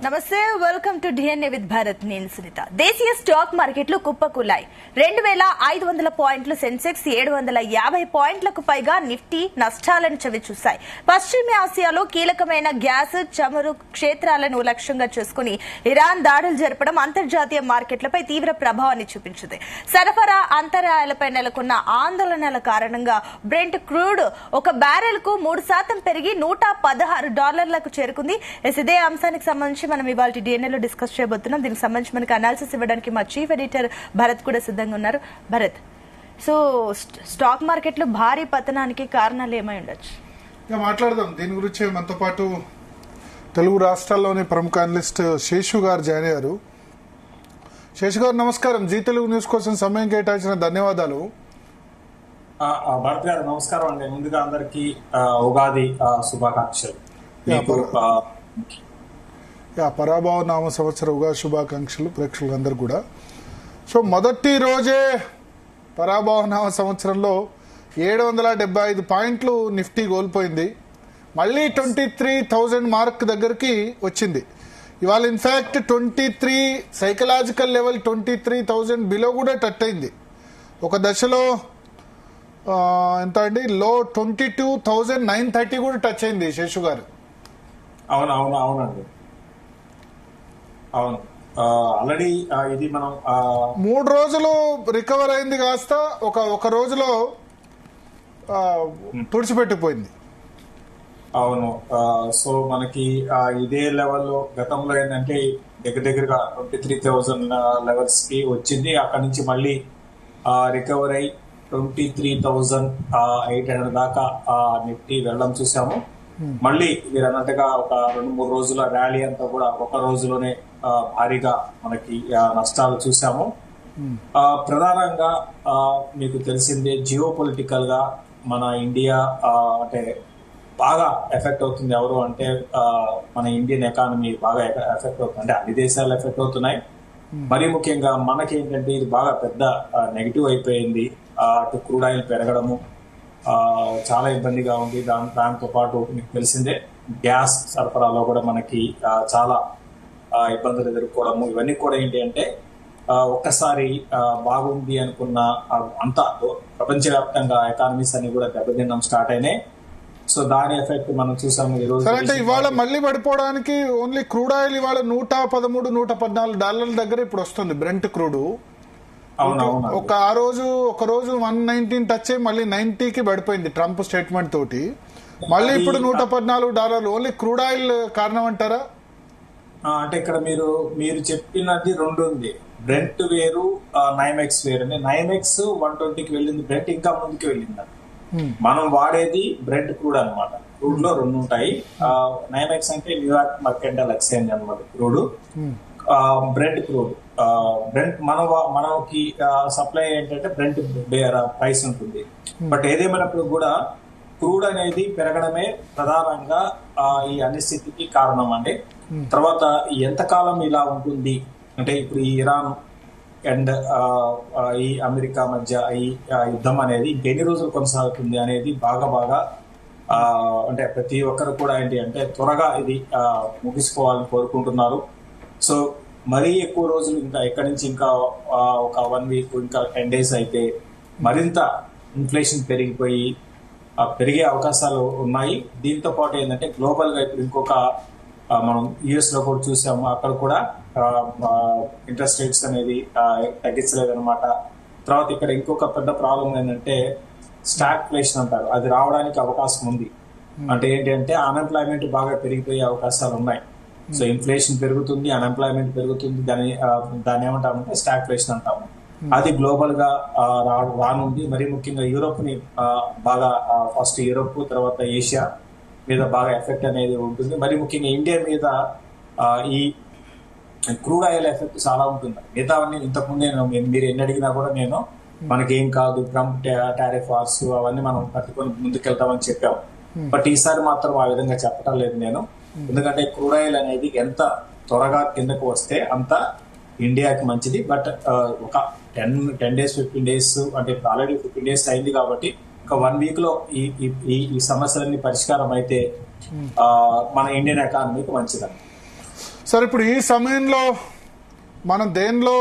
నమస్తే, welcome to DNA with Bharat. నేను సునీత. దేశీయ స్టాక్ మార్కెట్లు కుప్పకూలాయి. 2500 పాయింట్లు సెన్సెక్స్, 750 పాయింట్లకు పైగా నిఫ్టీ నష్టాలను చవిచూశాయి. పశ్చిమ ఆసియాలో కీలకమైన గ్యాస్, చమురు క్షేత్రాలను లక్ష్యంగా చేసుకుని ఇరాన్ దాడులు జరపడం అంతర్జాతీయ మార్కెట్లపై తీవ్ర ప్రభావాన్ని చూపించింది. సరఫరా అంతరాయాలపై నెలకొన్న ఆందోళనల కారణంగా బ్రెంట్ క్రూడ్ ఒక బ్యారెల్ కు 3% పెరిగి $116 చేరుకుంది. ఇదే అంశానికి సంబంధించి మనం ఇవాళ డిఎన్ఏలో డిస్కస్ చేయబోతున్నాం. దీనికి సంబంధించి మనకి అనాలిసిస్ ఇవ్వడానికి మా చీఫ్ ఎడిటర్ భరత్ కూడా సిద్ధంగా ఉన్నారు. భరత్, సో స్టాక్ మార్కెట్లో భారీ పతనానికి కారణాలు ఏమై ఉండొచ్చు? మాట్లాడదాం దీని గురించి. మనతో పాటు తెలుగు రాష్ట్రాల్లోని ప్రముఖ అనలిస్ట్ శేషు గారు జాయిన్ అయ్యారు. శేషు గారు నమస్కారం. జీ తెలుగు న్యూస్ కోసం సమయం కేటాయించిన ధన్యవాదాలు. భరత్ గారు నమస్కారం అండి. ముందుగా అందరికి ఉగాది శుభాకాంక్షలు. పరాభవ నామ సంవత్సర ఉగాది శుభాకాంక్షలు ప్రేక్షకులందరూ కూడా. సో మొదటి రోజే పరాభవ నామ సంవత్సరంలో 775 పాయింట్లు నిఫ్టీ కోల్పోయింది. మళ్ళీ 23,000 మార్క్ దగ్గరికి వచ్చింది. ఇవాళ ఇన్ఫాక్ట్ 23 సైకలాజికల్ లెవెల్ 23,000 బిలో కూడా టచ్ అయింది. ఒక దశలో ఎంత అండి, లో 22,930 కూడా టచ్ అయింది శేషు గారు. అవునండి, అవును. ఆల్రెడీ ఇది మనం 3 రోజులు రికవర్ అయింది, కాస్త ఒక రోజులో తుడిచిపెట్టిపోయింది. అవును. సో మనకి ఇదే లెవెల్లో గతంలో ఏంటంటే దగ్గరగా 23,000 లెవెల్స్ కి వచ్చింది. అక్కడ నుంచి మళ్ళీ రికవర్ అయి 23,800 దాకా నిఫ్టీ వెళ్ళడం చూసాము. మళ్ళీ మీరు అన్నట్టుగా ఒక 2-3 రోజుల ర్యాలీ అంతా కూడా ఒక రోజులోనే భారీగా మనకి నష్టాలు చూసాము. ప్రధానంగా మీకు తెలిసిందే, జియో పొలిటికల్ గా మన ఇండియా అంటే బాగా ఎఫెక్ట్ అవుతుంది. ఎవరు అంటే మన ఇండియన్ ఎకానమీ బాగా ఎఫెక్ట్ అవుతుంది. అంటే అన్ని దేశాలు ఎఫెక్ట్ అవుతున్నాయి. మరీ ముఖ్యంగా మనకి ఏంటంటే ఇది బాగా పెద్ద నెగిటివ్ అయిపోయింది. అటు క్రూడ్ ఆయిల్ పెరగడము చాలా ఇబ్బందిగా ఉంది. దాంతో పాటు మీకు తెలిసిందే గ్యాస్ సరఫరాలో కూడా మనకి చాలా ఇబ్బందులు ఎదుర్కోవడము, ఇవన్నీ కూడా ఏంటి అంటే ఒక్కసారి బాగుంది అనుకున్న అంతా ప్రపంచవ్యాప్తంగా ఎకానమీస్ అన్ని కూడా దెబ్బతినడం స్టార్ట్ అయినాయి. సో దాని ఎఫెక్ట్ మనం చూసాము ఈ రోజు. అంటే ఇవాళ మళ్ళీ పడిపోవడానికి ఓన్లీ క్రూడ్ ఆయిల్ ఇవాళ $113-114 దగ్గర ఇప్పుడు వస్తుంది బ్రెంట్ క్రూడ్. అవునవును. ఒక రోజు 119 టచ్ అయ్యి మళ్ళీ 90కి పడిపోయింది ట్రంప్ స్టేట్మెంట్ తోటి. మళ్ళీ ఇప్పుడు $114. ఓన్లీ క్రూడ్ ఆయిల్ కారణం అంటారా? అంటే ఇక్కడ మీరు చెప్పినది రెండు ఉంది. బ్రెంట్ వేరు, నైమెక్స్ వేరు. అంటే నైమెక్స్ 120కి వెళ్ళింది, బ్రెంట్ ఇంకా ముందుకు వెళ్ళింది. మనం వాడేది బ్రెంట్ క్రూడ్ అనమాట. క్రూడ్ లో 2 ఉంటాయి. నైమెక్స్ అంటే న్యూయార్క్ మర్కెంటైల్ ఎక్స్చేంజ్ అనమాట క్రూడ్. బ్రెంట్ క్రూడ్, బ్రెంట్ మనకి సప్లై ఏంటంటే బ్రెంట్ ప్రైస్ ఉంటుంది. బట్ ఏదేమైనప్పుడు కూడా క్రూడ్ అనేది పెరగడమే ప్రధానంగా ఈ అనిశ్చితికి కారణం అండి. తర్వాత ఎంతకాలం ఇలా ఉంటుంది అంటే ఇప్పుడు ఈ ఇరాన్ అండ్ ఈ అమెరికా మధ్య ఈ యుద్ధం అనేది ఇంకెన్ని రోజులు కొనసాగుతుంది అనేది బాగా అంటే ప్రతి ఒక్కరు కూడా ఏంటి అంటే త్వరగా ఇది ముగిసుకోవాలని కోరుకుంటున్నారు. సో మరీ ఎక్కువ రోజులు ఇంకా ఎక్కడి నుంచి ఇంకా ఒక 1 వీక్ ఇంకా 10 days అయితే మరింత ఇన్ఫ్లేషన్ పెరిగే అవకాశాలు ఉన్నాయి. దీంతో పాటు ఏంటంటే గ్లోబల్ గా ఇప్పుడు ఇంకొక మనం యుఎస్ లో కూడా చూసాము, అక్కడ కూడా ఇంట్రెస్ట్ రేట్స్ అనేది తగ్గించలేదు అనమాట. తర్వాత ఇక్కడ ఇంకొక పెద్ద ప్రాబ్లం ఏంటంటే స్టాగ్ఫ్లేషన్ అంటారు, అది రావడానికి అవకాశం ఉంది. అంటే ఏంటి అంటే అన్ఎంప్లాయ్మెంట్ బాగా పెరిగిపోయే అవకాశాలు ఉన్నాయి. సో ఇన్ఫ్లేషన్ పెరుగుతుంది, అన్ఎంప్లాయ్మెంట్ పెరుగుతుంది, దాన్ని ఏమంటామంటే స్టాగ్ఫ్లేషన్ అంటాము. అది గ్లోబల్ గా రానుంది. మరీ ముఖ్యంగా యూరోప్ ని బాగా ఫస్ట్ యూరోప్ తర్వాత ఏషియా మీద బాగా ఎఫెక్ట్ అనేది ఉంటుంది. మరీ ముఖ్యంగా ఇండియా మీద ఈ క్రూడ్ ఆయిల్ ఎఫెక్ట్ చాలా ఉంటుంది. మిగతావన్నీ ఇంతకుముందే మీరు ఎన్ని అడిగినా కూడా నేను మనకేం కాదు, ట్రంప్ టారిఫ్ వార్స్ అవన్నీ మనం పట్టుకొని ముందుకెళ్తామని చెప్పాము. బట్ ఈసారి మాత్రం ఆ విధంగా చెప్పడం లేదు నేను. ఎందుకంటే క్రూడ్ ఆయిల్ అనేది ఎంత త్వరగా కిందకు వస్తే అంత ఇండియాకి మంచిది. బట్ ఒక 10 days 15 days అంటే ఆల్రెడీ 15 days అయింది కాబట్టి ఒక 1 week లో ఈ సమస్యలన్నీ పరిష్కారం అయితే మన ఇండియన్ ఎకానమీకి మంచిదండి. సార్ ఇప్పుడు ఈ సమయంలో మనం దేనిలో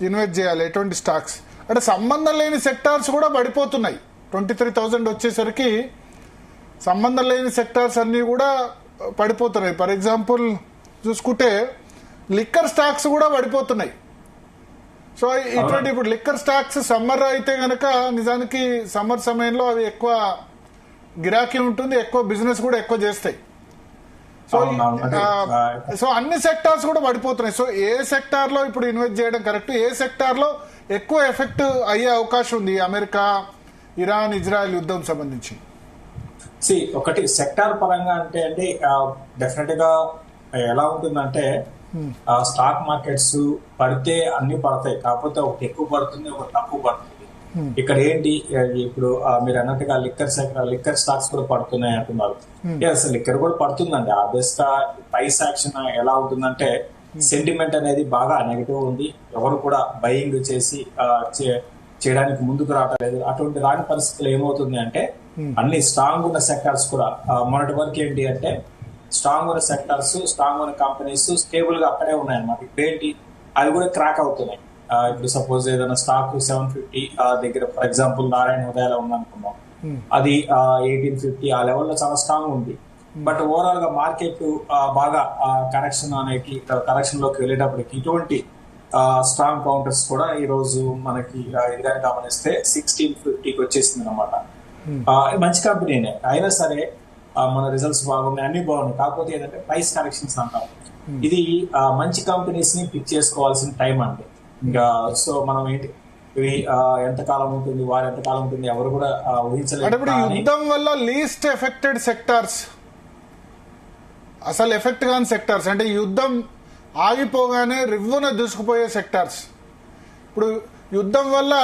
ఇన్వెస్ట్ చేయాలి, ఎటువంటి స్టాక్స్? అంటే సంబంధం లేని సెక్టార్స్ కూడా పడిపోతున్నాయి. 23,000 వచ్చేసరికి సంబంధం లేని సెక్టార్స్ అన్నీ కూడా పడిపోతున్నాయి. ఫర్ ఎగ్జాంపుల్ చూసుకుంటే లిక్కర్ స్టాక్స్ కూడా పడిపోతున్నాయి. సో ఇటువంటి ఇప్పుడు లిక్కర్ స్టాక్స్ సమ్మర్ అయితే గనక నిజానికి సమ్మర్ సమయంలో అవి ఎక్కువ గిరాకీ ఉంటుంది, ఎక్కువ బిజినెస్ కూడా ఎక్కువ చేస్తాయి. సో అన్ని సెక్టార్స్ కూడా పడిపోతున్నాయి. సో ఏ సెక్టార్ లో ఇప్పుడు ఇన్వెస్ట్ చేయడం కరెక్ట్, ఏ సెక్టార్ లో ఎక్కువ ఎఫెక్ట్ అయ్యే అవకాశం ఉంది అమెరికా, ఇరాన్, ఇజ్రాయెల్ యుద్ధం సంబంధించి? ఒకటి సెక్టార్ పరంగా అంటే డెఫినెట్ గా ఎలా ఉంటుందంటే స్టాక్ మార్కెట్స్ పడితే అన్ని పడతాయి, కాకపోతే ఒకటి ఎక్కువ పడుతుంది, ఒకటి తక్కువ పడుతుంది. ఇక్కడ ఏంటి ఇప్పుడు మీరు అన్నట్టుగా లిక్కర్ స్టాక్స్ కూడా పడుతున్నాయి అంటున్నారు. అసలు లిక్కర్ కూడా పడుతుందండి. ఆబ్వియస్ గా ప్రైస్ యాక్షన్ ఎలా ఉంటుందంటే సెంటిమెంట్ అనేది బాగా నెగిటివ్ ఉంది. ఎవరు కూడా బయింగ్ చేసి చేయడానికి ముందుకు రావట్లేదు. అటువంటి రాని పరిస్థితులు ఏమవుతుంది అంటే అన్ని స్ట్రాంగ్ ఉన్న సెక్టార్స్ కూడా మొన్నటి వరకు ఏంటి అంటే స్ట్రాంగ్ ఉన్న సెక్టార్స్, స్ట్రాంగ్ ఉన్న కంపెనీస్ స్టేబుల్ గా అక్కడే ఉన్నాయన్నమాట. ఇప్పుడు ఏంటి అవి కూడా క్రాక్ అవుతున్నాయి. ఇప్పుడు సపోజ్ ఏదైనా స్టాక్ 750 దగ్గర ఫర్ ఎగ్జాంపుల్ నారాయణ హృదయాలు ఉందనుకున్నాం, అది 1850 ఆ లెవెల్లో చాలా స్ట్రాంగ్ ఉంది. బట్ ఓవరాల్ గా మార్కెట్ బాగా కరెక్షన్ లోకి వెళ్ళేటప్పటికి ఇటువంటి స్ట్రాంగ్ కౌంటర్స్ కూడా ఈ రోజు మనకి ఇదిగా గమనిస్తే 1650కి వచ్చేసింది అనమాట. మంచి కంపెనీనే అయినా సరే మన రిజల్ట్స్ బాగున్నాయి, అన్ని బాగున్నాయి. కాకపోతే ఏంటంటే ప్రైస్ కరెక్షన్స్ అంటాం. ఇది మంచి కంపెనీస్ ని పిక్ చేసుకోవాల్సిన టైం అండి. ఇంకా సో మనం ఏంటి ఇవి ఎంతకాలం ఉంటుంది, వారు ఎంతకాలం ఉంటుంది ఎవరు కూడా ఊహించలేదు. ఇప్పుడు యుద్ధం వల్ల లీస్ట్ ఎఫెక్టెడ్ సెక్టార్స్, అసలు ఎఫెక్ట్ కాని సెక్టార్స్, అంటే యుద్ధం ఆగిపోగానే రివ్వున దూసుకుపోయే సెక్టార్స్. ఇప్పుడు యుద్ధం వల్ల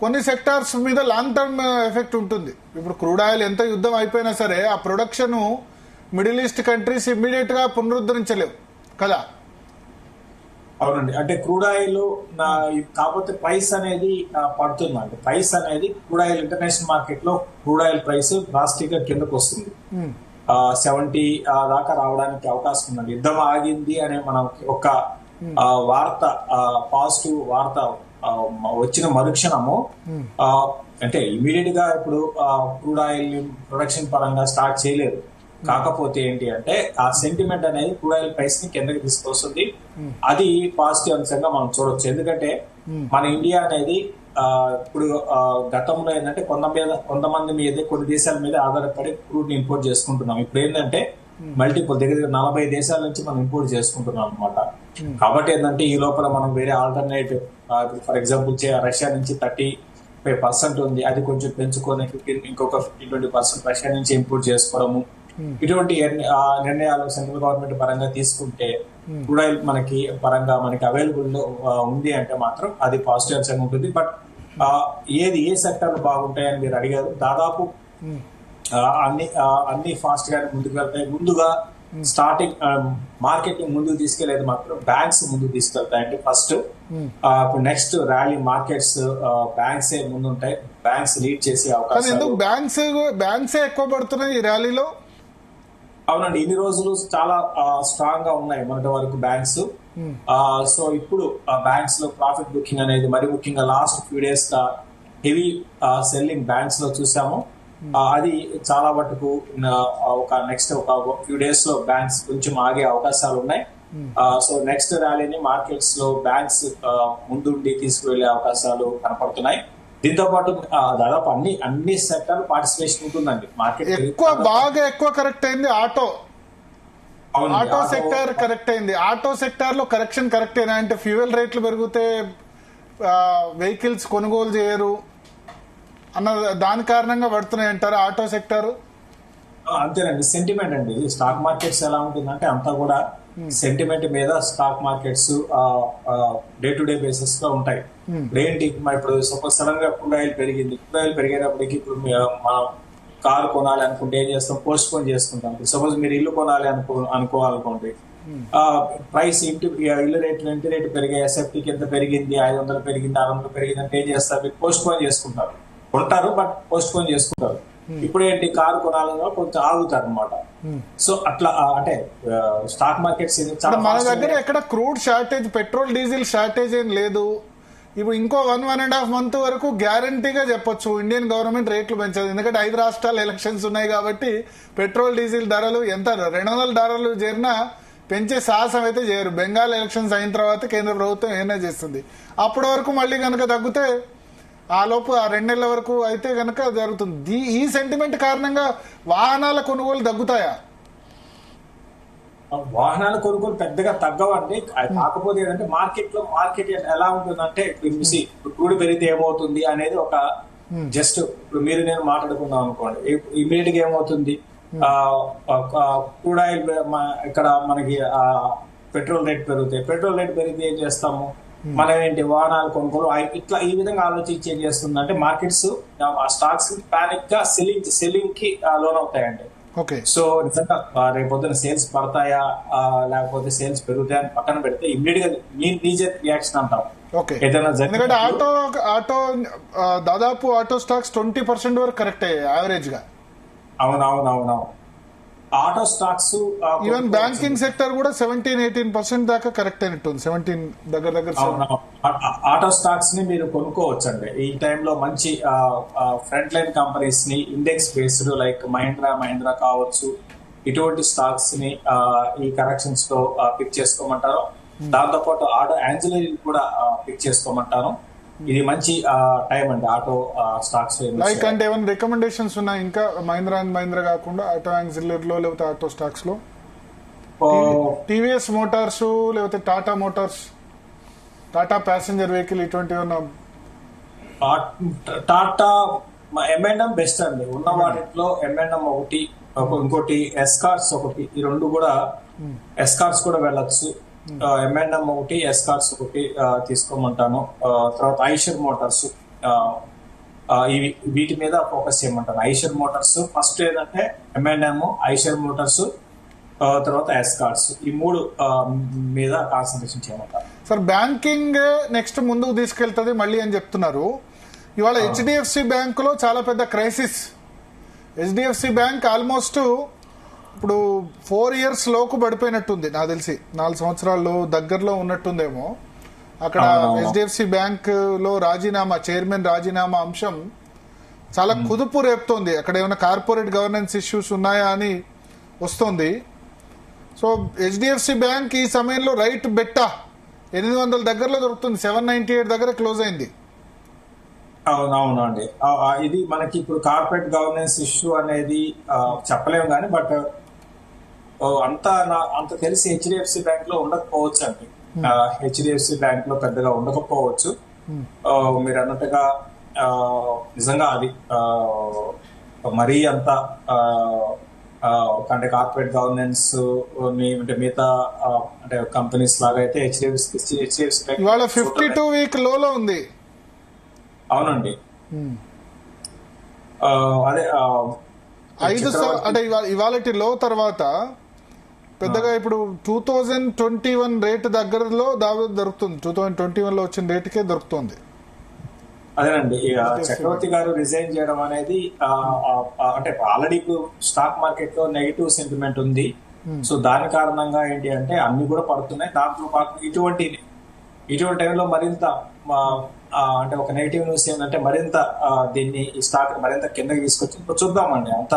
కొన్ని సెక్టార్స్ మీద లాంగ్ టర్మ్ ఎఫెక్ట్ ఉంటుంది. ఇప్పుడు క్రూడ్ ఆయిల్ ఎంత యుద్ధం అయిపోయినా సరే ఆ production middle east countries immediate గా పునరుద్ధరించలేవు కదా. అవునండి, అంటే క్రూడ్ ఆయిల్ కాకపోతే ప్రైస్ అనేది పడుతుందండి. ప్రైస్ అనేది క్రూడ్ ఆయిల్ ఇంటర్నేషనల్ మార్కెట్ లో క్రూడ్ ఆయిల్ ప్రైస్ డ్రాస్టిక్ గా కిందకు వస్తుంది. 70 దాకా రావడానికి అవకాశం ఉందండి. యుద్ధం ఆగింది అనే మనం ఒక వార్త, పాజిటివ్ వార్త వచ్చిన మరుక్షణము అంటే ఇమీడియట్ గా ఇప్పుడు క్రూడ్ ఆయిల్ ప్రొడక్షన్ పరంగా స్టార్ట్ చేయలేదు. కాకపోతే ఏంటి అంటే ఆ సెంటిమెంట్ అనేది క్రూడ్ ఆయిల్ ప్రైస్ ని కిందకి తీసుకొస్తుంది. అది పాజిటివ్ అంశంగా మనం చూడొచ్చు. ఎందుకంటే మన ఇండియా అనేది ఇప్పుడు గతంలో ఏంటంటే కొంతమంది మీద, కొన్ని దేశాల మీద ఆధారపడి క్రూడ్ ని ఇంపోర్ట్ చేసుకుంటున్నాం. ఇప్పుడు ఏంటంటే మల్టిపుల్ దగ్గర 40 దేశాల నుంచి మనం ఇంపోర్ట్ చేసుకుంటున్నాం అనమాట. కాబట్టి ఏంటంటే ఈ లోపల మనం వేరే ఆల్టర్నేటివ్, ఫర్ ఎగ్జాంపుల్ రష్యా నుంచి 35% ఉంది, అది కొంచెం పెంచుకొని ఇంకొక 15-20% రష్యా నుంచి ఇంపోర్ట్ చేసుకోవడము, ఇటువంటి నిర్ణయాలు సెంట్రల్ గవర్నమెంట్ పరంగా తీసుకుంటే క్రూడ్ ఆయిల్ మనకి అవైలబుల్ ఉంది అంటే మాత్రం అది పాజిటివ్ అంశంగా ఉంటుంది. బట్ ఏ సెక్టర్ బాగుంటాయని మీరు అడిగారు. దాదాపు అన్ని ఫాస్ట్ గా ముందుకు వెళ్తాయి. ముందుగా స్టార్టింగ్ మార్కెట్ ముందుకు తీసుకెళ్లేది మాత్రం బ్యాంక్స్ ముందుకు తీసుకెళ్తాయి. అంటే ఫస్ట్ ఇప్పుడు నెక్స్ట్ ర్యాలీ మార్కెట్స్ బ్యాంక్స్ ముందుంటాయి. బ్యాంక్స్ లీడ్ చేసే అవకాశం. బ్యాంక్స్ ఎక్కువ పడుతున్నాయి ఈ ర్యాలీలో. అవునండి, ఇన్ని రోజులు చాలా స్ట్రాంగ్ గా ఉన్నాయి మొన్నటి వరకు బ్యాంక్స్. సో ఇప్పుడు బ్యాంక్స్ లో ప్రాఫిట్ బుకింగ్ అనేది మరి ముఖ్యంగా లాస్ట్ ఫ్యూ డేస్ గా హెవీ సెల్లింగ్ బ్యాంక్స్ లో చూసాము. అది చాలా మటుకు నెక్స్ట్ ఒక ఫ్యూ డేస్ లో బ్యాంక్స్ కొంచెం ఆగే అవకాశాలు ఉన్నాయి. సో నెక్స్ట్ ర్యాలీని మార్కెట్స్ లో బ్యాంక్స్ ముందుండి తీసుకువెళ్లే అవకాశాలు కనపడుతున్నాయి. దీంతో పాటు దాదాపు అన్ని సెక్టార్లు పార్టిసిపేషన్ ఉంటుందండి. మార్కెట్ ఎక్కువ కరెక్ట్ అయింది ఆటో సెక్టార్ కరెక్ట్ అయింది. ఆటో సెక్టార్ లో కరెక్షన్ కరెక్ట్ అయినా అంటే ఫ్యూయల్ రేట్లు పెరిగితే వెహికల్స్ కొనుగోలు చేయరు అన్న దాని కారణంగా పడుతున్నాయి అంటారు ఆటో సెక్టార్. అంతేనండి, సెంటిమెంట్ అండి. స్టాక్ మార్కెట్స్ ఎలా ఉంటుందంటే అంతా కూడా సెంటిమెంట్ మీద stock markets day to day basis గా ఉంటాయి. ఏంటి ఇప్పుడు సపోజ్ సడన్ గా క్రూడ్ ఆయిల్ పెరిగింది. క్రూడ్ ఆయిల్ పెరిగేటప్పటికి ఇప్పుడు మనం కారు కొనాలి అనుకుంటే ఏం చేస్తాం, పోస్ట్ పోన్ చేసుకుంటాం. సపోజ్ మీరు ఇల్లు కొనాలి అనుకోవాలనుకోండి, ప్రైస్ ఇంటి రేటు పెరిగాయి, ఎస్ఎఫ్టీకి ఎంత పెరిగింది, 500 పెరిగింది, 600 పెరిగింది అంటే ఏం చేస్తారు, మీరు పోస్ట్ పోన్ చేసుకుంటారు. కొంటారు బట్ పోస్ట్ పోన్ చేసుకుంటారు. ఇప్పుడు ఏంటి కారు కొనాలన్నా కొంచెం ఆగుతారు అనమాట. సో అట్లా అంటే స్టాక్ మార్కెట్స్ మన దగ్గర ఎక్కడ crude shortage, petrol diesel shortage ఏం లేదు. ఇప్పుడు ఇంకో 1.5 month వరకు గ్యారంటీగా చెప్పొచ్చు ఇండియన్ గవర్నమెంట్ రేట్లు పెంచదు. ఎందుకంటే 5 రాష్ట్రాల ఎలక్షన్స్ ఉన్నాయి కాబట్టి పెట్రోల్ డీజిల్ ధరలు ఎంత $200 చేరినా పెంచే సాహసం అయితే చేయరు. బెంగాల్ ఎలక్షన్స్ అయిన తర్వాత కేంద్ర ప్రభుత్వం ఏమైనా చేస్తుంది. అప్పటి వరకు మళ్ళీ కనుక తగ్గితే ఆ లోపు ఆ 2 నెలల వరకు అయితే కనుక జరుగుతుంది. ఈ సెంటిమెంట్ కారణంగా వాహనాల కొనుగోలు తగ్గుతాయా? వాహనాల కొనుగోలు పెద్దగా తగ్గవండి. కాకపోతే ఏంటంటే మార్కెట్ ఎలా ఉంటుందంటే క్రూడ్ పెరిగితే ఏమవుతుంది అనేది ఒక జస్ట్ ఇప్పుడు మీరు నేను మాట్లాడుకుందాం అనుకోండి, ఇమీడియట్ గా ఏమవుతుంది, క్రూడ్ ఆయిల్ ఇక్కడ మనకి పెట్రోల్ రేట్ పెరుగుతాయి. పెట్రోల్ రేట్ పెరిగితే ఏం చేస్తాము మనం, ఏంటి వాహనాలు కొనుగోలు ఇట్లా ఈ విధంగా ఆలోచించి ఏం చేస్తుంది అంటే మార్కెట్స్ ఆ స్టాక్స్ పానిక్ గా సెల్లింగ్ కి లోన్ అవుతాయండి. సో నిజంగా రేపొద్దున సేల్స్ పడతాయా లేకపోతే సేల్స్ పెరుగుతాయా అని పక్కన పెడితే ఇమ్మీడియట్ గా నీజర్ రియాక్షన్ అంటాం. ఎందుకంటే ఆటో దాదాపు ఆటో స్టాక్స్ 20% వరకు కరెక్ట్ అయ్యాయి యావరేజ్ గా. అవునవునవునవును. Auto stocks even banking sector కూడా 17-18% దాకా కరెక్ట్ అయినట్టుంది. 17 దగ్గర ఆటో స్టాక్స్ ని మీరు కొనుక్కోవచ్చు అండి ఈ టైంలో. మంచి ఫ్రంట్ లైన్ కంపెనీస్ ని ఇండెక్స్ బేస్డ్ లైక్ మహీంద్రా కావచ్చు, ఇటువంటి స్టాక్స్ ని ఈ కరెక్షన్స్ లో పిక్ చేసుకోమంటారు. దాంతో పాటు ఆటో యాన్సిలరీ కూడా పిక్ చేసుకోమంటాను. ఇది మంచి టైం అండి ఆటో స్టాక్స్. లైక్ అంటే ఏమైనా రికమెండేషన్స్ ఉన్నాయి ఇంకా మహీంద్రా కాకుండా ఆటో యాన్సిలరీ లో లేకపోతే ఆటో స్టాక్స్ లో? టీవీఎస్ మోటార్స్ లేకపోతే Tata Motors, Tata passenger vehicle ఇటువంటి టాటా M&M బెస్ట్ అండి ఉన్న వాటిలో. M&M ఒకటి, ఇంకోటి ఎస్కార్ట్స్ ఒకటి, ఈ రెండు కూడా ఎస్కార్ట్స్ కూడా వెళ్ళొచ్చు. M&M ఒకటి, ఎస్కార్ట్స్ ఒకటి తీసుకోమంటాను. తర్వాత ఐషర్ మోటార్స్, వీటి మీద ఫోకస్ చేయమంటాను. ఐషర్ మోటార్స్ ఫస్ట్ ఏంటంటే M&M, ఐషర్ మోటార్స్, తర్వాత ఎస్కార్ట్స్, ఈ 3 మీద కాన్సన్ట్రేషన్ చేయమంటారు. సార్ బ్యాంకింగ్ నెక్స్ట్ ముందుకు తీసుకెళ్తుంది మళ్ళీ అని చెప్తున్నారు. ఇవాళ HDFC బ్యాంక్ లో చాలా పెద్ద క్రైసిస్. HDFC బ్యాంక్ ఆల్మోస్ట్ ఇప్పుడు 4 years లోకు పడిపోయినట్టుంది నాకు తెలిసి. 4 సంవత్సరాలు దగ్గరలో ఉన్నట్టుందేమో. అక్కడ HDFC బ్యాంక్ లో చైర్మన్ రాజీనామా అంశం చాలా కుదుపు రేపుతోంది. అక్కడ ఏమైనా కార్పొరేట్ గవర్నెన్స్ ఇష్యూస్ ఉన్నాయా అని వస్తుంది. సో HDFC బ్యాంక్ ఈ సమయంలో రైట్ బెట్టా 800 దగ్గరలో దొరుకుతుంది. 798 దగ్గర క్లోజ్ అయింది. అవునవునండి. ఇది మనకి ఇప్పుడు కార్పొరేట్ గవర్నెన్స్ ఇష్యూ అనేది చెప్పలేము కానీ, బట్ అంత తెలిసి HDFC బ్యాంక్ లో ఉండకపోవచ్చు అండి. HDFC బ్యాంక్ లో పెద్దగా ఉండకపోవచ్చు. మీరు అన్నట్టుగా నిజంగా అది మరీ అంత అంటే కార్పొరేట్ గవర్నెన్స్ అంటే మిగతా అంటే కంపెనీస్ లాగా అయితే HDFC బ్యాంక్ ఇవాళ 52 week లోలో ఉంది. అవునండి. అదే 5 అంటే ఇవాళ లో తర్వాత పెద్దగా ఇప్పుడు 2021 రేట్ దగ్గరలో దొరుకుతుంది. 2021 లో వచ్చిన రేటుకే దొరుకుతుంది. అదేనండి. చక్రవర్తి గారు రిజైన్ చేయడం అనేది అంటే ఆల్రెడీ స్టాక్ మార్కెట్ లో నెగిటివ్ సెంటిమెంట్ ఉంది. సో దాని కారణంగా ఏంటి అంటే అన్ని కూడా పడుతున్నాయి. దాంతో పాటు ఇటువంటి టైంలో మరింత అంటే ఒక నెగిటివ్ న్యూస్ ఏంటంటే మరింత దీన్ని ఈ స్టాక్ మరింత కిందకి తీసుకొచ్చి ఇప్పుడు చూద్దామండి. అంత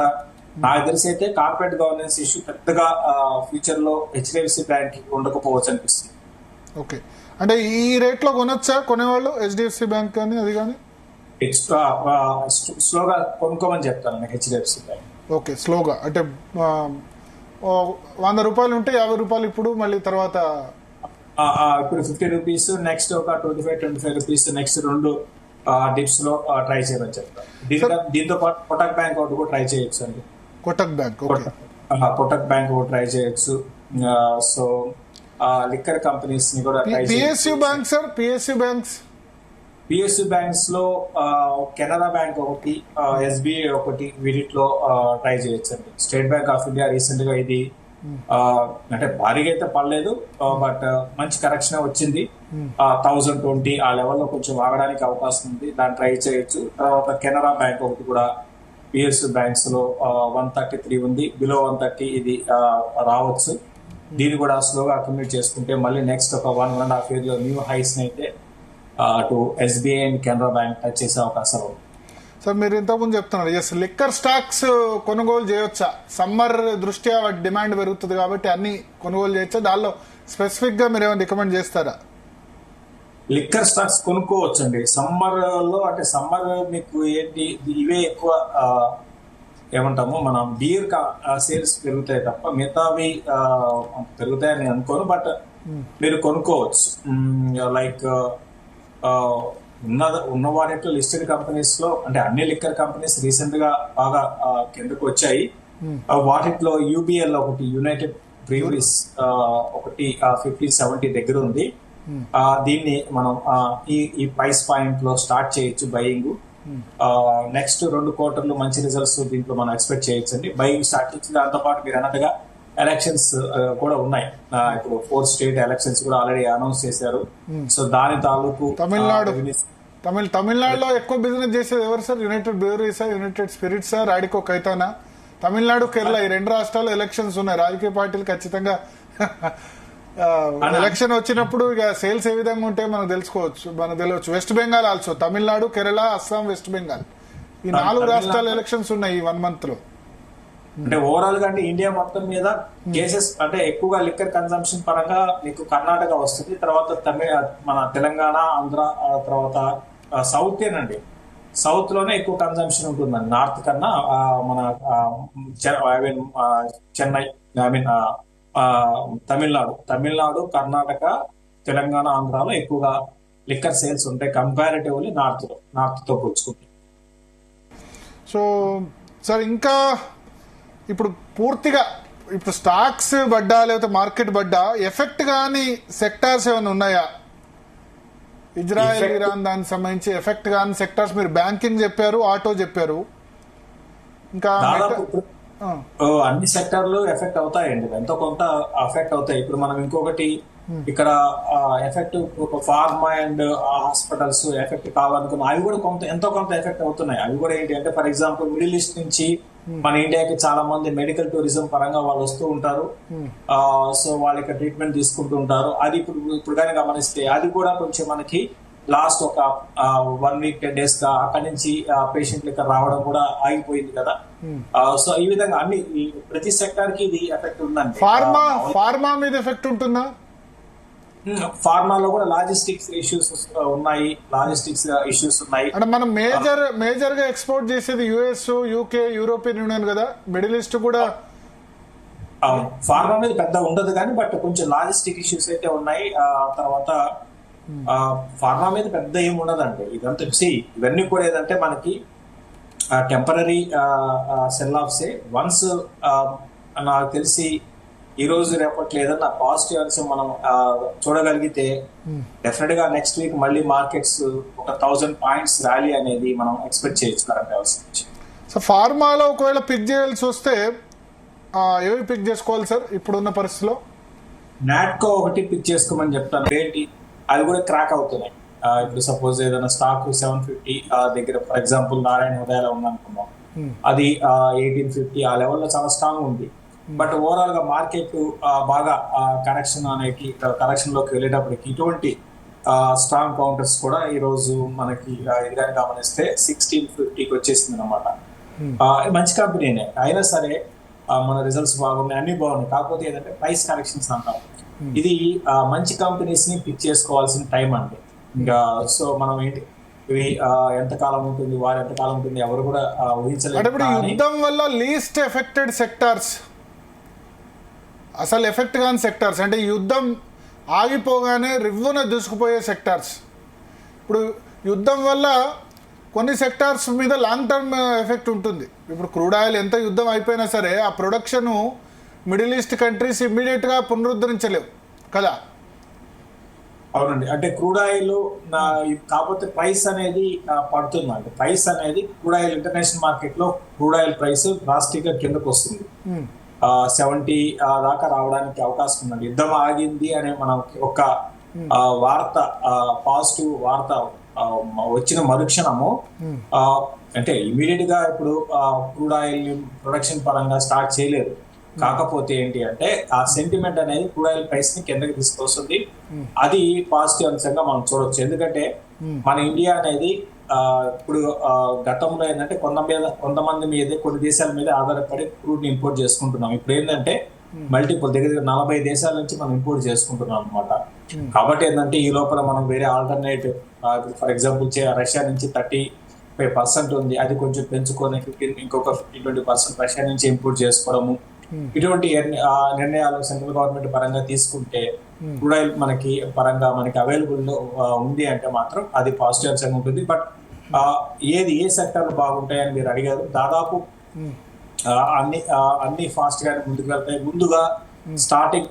నాకు తెలిసి అయితే కార్పొరేట్ గవర్నెన్స్ ఇష్యూ పెద్దగా ఫ్యూచర్ లో HDFC బ్యాంక్ ఉండకపోవచ్చు అనిపిస్తుంది. ఓకే, అంటే ఈ రేట్ లో కొనొచ్చా కొనేవాళ్ళు HDFC బ్యాంక్ కానీ అది కానీ? స్లోగా కొనుక్కోమని చెప్తాను HDFC బ్యాంక్. ఓకే, స్లోగా అంటే 100 రూపాయలు ఉంటే 50 రూపాయలు ఇప్పుడు, మళ్ళీ తర్వాత ఇప్పుడు 50 రూపీస్, నెక్స్ట్ ఒక 25 రూపీస్, నెక్స్ట్ 2 డిప్స్ లో ట్రై చేయమని చెప్తాను. దీంతో పాటు కోటక్ బ్యాంక్ ఒకటి కూడా ట్రై చేయొచ్చు అండి. కోటక్ బ్యాంక్ ఒకటి ట్రై చేయొచ్చు. సో లిక్కర్ కంపెనీస్ ని కూడా ట్రై చేయొచ్చు. PSU bank sir, PSU banks లో కెనరా బ్యాంక్ ఒకటి, SBI ఒకటి, వీటిలో ట్రై చేయొచ్చు అండి. State bank of India recent గా ఇది అంటే భారీగా అయితే పడలేదు, బట్ మంచి కరెక్షన్ వచ్చింది. 1020 ఆ లెవెల్లో కొంచెం ఆగడానికి అవకాశం ఉంది, దాన్ని ట్రై చేయొచ్చు. తర్వాత కెనరా బ్యాంక్ ఒకటి కూడా పిఎస్యు బ్యాంక్స్ లో 133 ఉంది, బిలో 130 ఇది రావచ్చు. దీన్ని కూడా స్లోగా అక్యుమిలేట్ చేసుకుంటే మళ్ళీ నెక్స్ట్ ఒక 1.5 year లో న్యూ హైస్ అయితే అటు SBI and Canara bank touch చేసే అవకాశం ఉంది. సార్ మీరు ఇంతకుముందు చెప్తున్నారు లిక్కర్ స్టాక్స్ కొనుగోలు చేయొచ్చా? సమ్మర్ దృష్ట్యా వాటి డిమాండ్ పెరుగుతుంది కాబట్టి అన్ని కొనుగోలు చేయొచ్చా? దానిలో స్పెసిఫిక్ గా మీరు ఏమైనా రికమెండ్ చేస్తారా? లిక్కర్ స్టాక్స్ కొనుక్కోవచ్చండి సమ్మర్ లో. అంటే సమ్మర్ మీకు ఏంటి ఇవే ఎక్కువ ఏమంటాము మనం బీర్ సేల్స్ పెరుగుతాయి తప్ప మిగతావి పెరుగుతాయని నేను అనుకోను. బట్ మీరు కొనుక్కోవచ్చు. లైక్ ఉన్న వాటిలో లిస్టెడ్ కంపెనీస్ లో అంటే అన్ని లిక్కర్ కంపెనీస్ రీసెంట్ గా బాగా కిందకు వచ్చాయి. వాటిలో యూబీఎల్ ఒకటి, యునైటెడ్ బ్రీవరీస్ ఒకటి 50-70 దగ్గర ఉంది. దీన్ని మనం ఈ ప్రైస్ పాయింట్ లో స్టార్ట్ చేయొచ్చు బయింగ్. నెక్స్ట్ 2 quarters మంచి రిజల్ట్స్ దీంట్లో మనం ఎక్స్పెక్ట్ చేయొచ్చండి. బయింగ్ స్టార్ట్ చేసి దాంతో పాటు మీరు అన్నట్టుగా ఎలక్షన్స్ కూడా ఉన్నాయి. ఇప్పుడు 4 state ఎలక్షన్స్ కూడా ఆల్రెడీ అనౌన్స్ చేశారు. సో దాని తాలూకు తమిళనాడులో ఎక్కువ బిజినెస్ చేసేది ఎవరు సార్? యునైటెడ్ బ్రూవరీసా, యునైటెడ్ స్పిరిట్సా, రాడికో ఖైతానా? తమిళనాడు, కేరళ ఈ 2 రాష్ట్రాల్లో ఎలక్షన్స్ ఉన్నాయి. రాజకీయ పార్టీలు ఖచ్చితంగా ఎలక్షన్ వచ్చినప్పుడు ఇక సేల్స్ ఏ విధంగా ఉంటే మనం తెలియవచ్చు. West Bengal also, Tamil Nadu, Kerala, Assam, west Bengal ఈ 4 రాష్ట్రాల ఎలక్షన్స్ ఉన్నాయి ఈ 1 month లో. అంటే ఓవరాల్ గా అంటే ఇండియా మొత్తం మీద కేసెస్ అంటే ఎక్కువగా లిక్కర్ కన్సంప్షన్ పరంగా మీకు కర్ణాటక వస్తుంది, తర్వాత మన తెలంగాణ, ఆంధ్ర, తర్వాత సౌత్ ఏనండి. సౌత్ లోనే ఎక్కువ కన్సంప్షన్ ఉంటుందండి నార్త్ కన్నా. మన చెన్నై, తమిళనాడు, కర్ణాటక, తెలంగాణ, ఆంధ్రాలో ఎక్కువగా లిక్కర్ సేల్స్ ఉంటాయి కంపారిటివ్లీ నార్త్ తో పోల్చుకుంటే. సో సార్ ఇంకా ఇప్పుడు పూర్తిగా ఇప్పుడు స్టాక్స్ పడ్డా లేకపోతే మార్కెట్ పడ్డా ఎఫెక్ట్ కాని సెక్టార్స్ ఏమైనా ఉన్నాయా? ఇజ్రాయెల్, ఇరాన్ దానికి సంబంధించి ఎఫెక్ట్ కాని సెక్టార్స్ మీరు బ్యాంకింగ్ చెప్పారు, ఆటో చెప్పారు, ఇంకా అన్ని సెక్టార్లు ఎఫెక్ట్ అవుతాయండి. ఎంతో కొంత ఎఫెక్ట్ అవుతాయి. ఇప్పుడు మనం ఇంకొకటి ఇక్కడ effect pharma and hospitals effect కావాలనుకున్నా అవి కూడా ఎంతో కొంత ఎఫెక్ట్ అవుతున్నాయి. అవి కూడా ఏంటి అంటే ఫర్ ఎగ్జాంపుల్ మిడిల్ ఈస్ట్ నుంచి మన ఇండియాకి చాలా మంది మెడికల్ టూరిజం పరంగా వాళ్ళు వస్తూ ఉంటారు. సో వాళ్ళకి ట్రీట్మెంట్ తీసుకుంటూ ఉంటారు. అది ఇప్పుడు కానీ గమనిస్తే అది కూడా కొంచెం మనకి లాస్ట్ ఒక 1 week 10 days గా అక్కడి నుంచి పేషెంట్లు ఇక్కడ రావడం కూడా ఆగిపోయింది కదా. సో ఈ విధంగా అన్ని ప్రతి సెక్టార్ కి ఇది ఎఫెక్ట్ ఉందండి. ఫార్మా మీద ఎఫెక్ట్ ఉంటుందా? ఫార్మాలో కూడా లాజిస్టిక్స్ ఇష్యూస్ ఉన్నాయి. అంటే మనం మేజర్ గా ఎక్స్పోర్ట్ చేసేది యుఎస్, యూకే, యూరోపియన్ యూనియన్ కదా. మిడిల్ ఈస్ట్ కూడా ఫార్మా మీద పెద్ద ఉండదు కానీ బట్ కొంచెం లాజిస్టిక్ ఇష్యూస్ అయితే ఉన్నాయి. తర్వాత ఫార్మా మీద పెద్ద ఏమి ఉండదండి. ఇదంతా ఇవన్నీ కూడా ఏదంటే మనకి టెంపరీ సెల్ ఆఫ్సే. వన్స్ నాకు తెలిసి ఈ రోజు రేపట్లో ఏదన్నా పాజిటివ్ అంశం మనం చూడగలిగితే డెఫినెట్ గా నెక్స్ట్ వీక్ మళ్ళీ మార్కెట్స్ ఒక 1000 points ర్యాలీ అనేది మనం ఎక్స్పెక్ట్ చేయొచ్చు కరెంట్ అవర్స్ నుంచి. సో ఫార్మాలో ఒకవేళ పిక్ చేయాల్సి వస్తే ఏవి పిక్ చేసుకోవాలి సార్ ఇప్పుడున్న పరిస్థితిలో? నాట్కో ఒకటి పిక్ చేసుకోమని చెప్తాను. ఏంటి అది కూడా క్రాక్ అవుతున్నాయి. ఇప్పుడు సపోజ్ ఏదైనా స్టాక్ 750 దగ్గర ఫర్ ఎగ్జాంపుల్ నారాయణ హృదయాలు ఉందనుకున్నాం, అది 1850 ఆ లెవెల్లో చాలా స్ట్రాంగ్ ఉంది. బట్ ఓవరాల్ గా మార్కెట్ బాగా కరెక్షన్ లోకి వెళ్ళేటప్పటికి ఇటువంటి స్ట్రాంగ్ కౌంటర్స్ కూడా ఈ రోజు మనకి ఇదిగా గమనిస్తే 1650కి వచ్చేసింది అనమాట. మంచి కంపెనీనే అయినా సరే మన రిజల్ట్స్ బాగున్నాయి, అన్ని బాగున్నాయి. కాకపోతే ఏంటంటే ప్రైస్ కరెక్షన్స్ అంటాం. ఇది మంచి కంపెనీస్ ని పిక్ చేసుకోవాల్సిన టైం అండి. ఇంకా సో మనం ఏంటి ఇవి ఎంతకాలం ఉంటుంది, వారు ఎంతకాలం ఉంటుంది ఎవరు కూడా ఊహించలేదు. యుద్ధం వల్ల లీస్ట్ ఎఫెక్టెడ్ సెక్టార్స్, అసలు ఎఫెక్ట్ కాని సెక్టార్స్ అంటే యుద్ధం ఆగిపోగానే రివ్వున దూసుకుపోయే సెక్టార్స్. ఇప్పుడు యుద్ధం వల్ల కొన్ని సెక్టార్స్ మీద లాంగ్ టర్మ్ ఎఫెక్ట్ ఉంటుంది. ఇప్పుడు క్రూడ్ ఆయిల్ ఎంత యుద్ధం అయిపోయినా సరే ఆ ప్రొడక్షను మిడిల్ ఈస్ట్ కంట్రీస్ ఇమ్మీడియట్గా పునరుద్ధరించలేవు కదా. అవునండి. అంటే క్రూడ్ ఆయిల్ కాకపోతే ప్రైస్ అనేది పడుతుందండి. ప్రైస్ అనేది క్రూడ్ ఆయిల్ ఇంటర్నేషనల్ మార్కెట్ లో క్రూడ్ ఆయిల్ ప్రైస్ డ్రాస్టిక్ గా కిందకు వస్తుంది. 70 దాకా రావడానికి అవకాశం ఉందండి. యుద్ధం ఆగింది అనే మనం ఒక వార్త, పాజిటివ్ వార్త వచ్చిన మరుక్షణము అంటే ఇమీడియట్ గా ఇప్పుడు క్రూడ్ ఆయిల్ ప్రొడక్షన్ పరంగా స్టార్ట్ చేయలేదు. కాకపోతే ఏంటి అంటే ఆ సెంటిమెంట్ అనేది క్రూడ్ ఆయిల్ ప్రైస్ ని కిందకి తీసుకొస్తుంది. అది పాజిటివ్ అంశంగా మనం చూడొచ్చు. ఎందుకంటే మన ఇండియా అనేది ఇప్పుడు గతంలో ఏంటంటే కొంతమంది మీద కొన్ని దేశాల మీద ఆధారపడి క్రూడ్ ని ఇంపోర్ట్ చేసుకుంటున్నాం. ఇప్పుడు ఏంటంటే మల్టిపుల్ దగ్గర 40 దేశాల నుంచి మనం ఇంపోర్ట్ చేసుకుంటున్నాం అనమాట. కాబట్టి ఏంటంటే ఈ లోపల మనం వేరే ఆల్టర్నేటివ్ ఫర్ ఎగ్జాంపుల్ రష్యా నుంచి 35% ఉంది, అది కొంచెం పెంచుకొని ఇంకొక 15-20% రష్యా నుంచి ఇంపోర్ట్ చేసుకోవడము, ఇటువంటి నిర్ణయాలు సెంట్రల్ గవర్నమెంట్ పరంగా తీసుకుంటే క్రూడ్ ఆయిల్ మనకి అవైలబుల్ ఉంది అంటే మాత్రం అది పాజిటివ్ అంశంగా ఉంటుంది. బట్ ఏ సెక్టర్లు బాగుంటాయని మీరు అడిగారు. దాదాపు అన్ని ఫాస్ట్ గా ముందుకు వెళ్తాయి. ముందుగా స్టార్టింగ్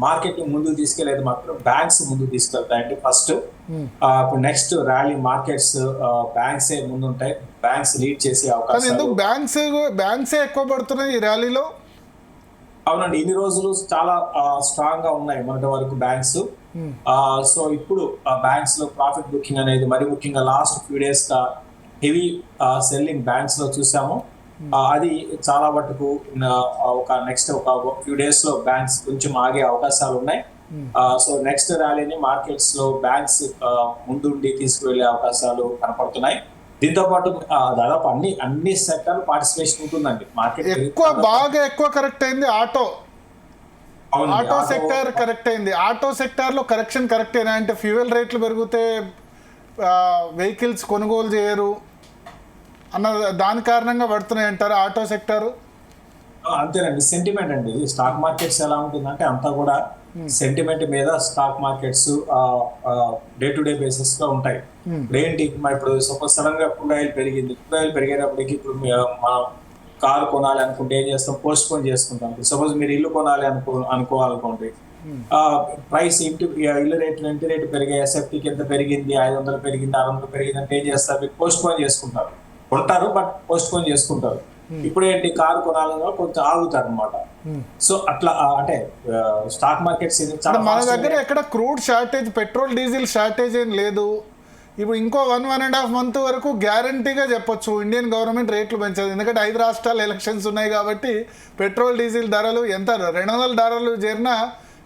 మార్కెట్ ముందుకు తీసుకెళ్లేది మాత్రం బ్యాంక్స్ ముందుకు తీసుకెళ్తాయండి ఫస్ట్. ఇప్పుడు నెక్స్ట్ ర్యాలీ మార్కెట్స్ బ్యాంక్స్ ముందుంటాయి. బ్యాంక్స్ లీడ్ చేసే అవకాశం. బ్యాంక్స్ ఎక్కువ పడుతున్నాయి ఈ ర్యాలీలో. అవునండి, ఇన్ని రోజులు చాలా స్ట్రాంగ్ గా ఉన్నాయి మొన్నటి వరకు బ్యాంక్స్. సో ఇప్పుడు బ్యాంక్స్ లో ప్రాఫిట్ బుకింగ్ అనేది మరి ముఖ్యంగా లాస్ట్ ఫ్యూ డేస్ గా హెవీ సెల్లింగ్ బ్యాంక్స్ లో చూసాము. అది చాలా మటుకు నెక్స్ట్ ఒక ఫ్యూ డేస్ లో బ్యాంక్స్ కొంచెం ఆగే అవకాశాలు ఉన్నాయి. సో నెక్స్ట్ ర్యాలీని మార్కెట్స్ లో బ్యాంక్స్ ముందుండి తీసుకువెళ్లే అవకాశాలు కనపడుతున్నాయి. దీంతో పాటు దాదాపు అన్ని సెక్టర్ పార్టిసిపేషన్ ఉంటుందండి. మార్కెట్ ఎక్కువ కరెక్ట్ అయింది ఆటో సెక్టర్ కరెక్ట్ అయింది. ఆటో సెక్టర్ లో కరెక్షన్ కరెక్ట్ అయినా అంటే ఫ్యూయల్ రేట్లు పెరిగితే వెహికల్స్ కొనుగోలు చేయరు అన్న దాని కారణంగా పడుతున్నాయి అంటారు ఆటో సెక్టర్. అంతేనండి, సెంటిమెంట్ అండి. స్టాక్ మార్కెట్స్ ఎలా ఉంటుందంటే అంతా కూడా సెంటిమెంట్ మీద stock markets day to day basis గా ఉంటాయి. ఏంటి ఇప్పుడు సపోజ్ సడన్ గా క్రూడ్ ఆయిల్ పెరిగేటప్పటికి ఇప్పుడు మనం కారు కొనాలి అనుకుంటే ఏం చేస్తాం, పోస్ట్ పోన్ చేసుకుంటాం. సపోజ్ మీరు ఇల్లు కొనాలి అనుకోవాలనుకోండి, ప్రైస్ ఇంటి రేటు పెరిగాయి, ఎస్ఎఫ్టీకి ఎంత పెరిగింది, 500 పెరిగింది, 600 పెరిగింది అంటే ఏం చేస్తారు, మీరు పోస్ట్ పోన్ చేసుకుంటారు. కొంటారు బట్ పోస్ట్ పోన్ చేసుకుంటారు. ఇప్పుడు ఏంటి, కారు కొనాలన్నా కొంచెం ఆగుతారు అనమాట. సో అట్లా అంటే స్టాక్ మార్కెట్స్ మన దగ్గర ఎక్కడ crude shortage, petrol diesel shortage ఏం లేదు. ఇప్పుడు ఇంకో 1.5 month వరకు గ్యారంటీగా చెప్పొచ్చు ఇండియన్ గవర్నమెంట్ రేట్లు పెంచదు. ఎందుకంటే 5 రాష్ట్రాలు ఎలక్షన్స్ ఉన్నాయి కాబట్టి పెట్రోల్ డీజిల్ ధరలు ఎంత $200 చేరినా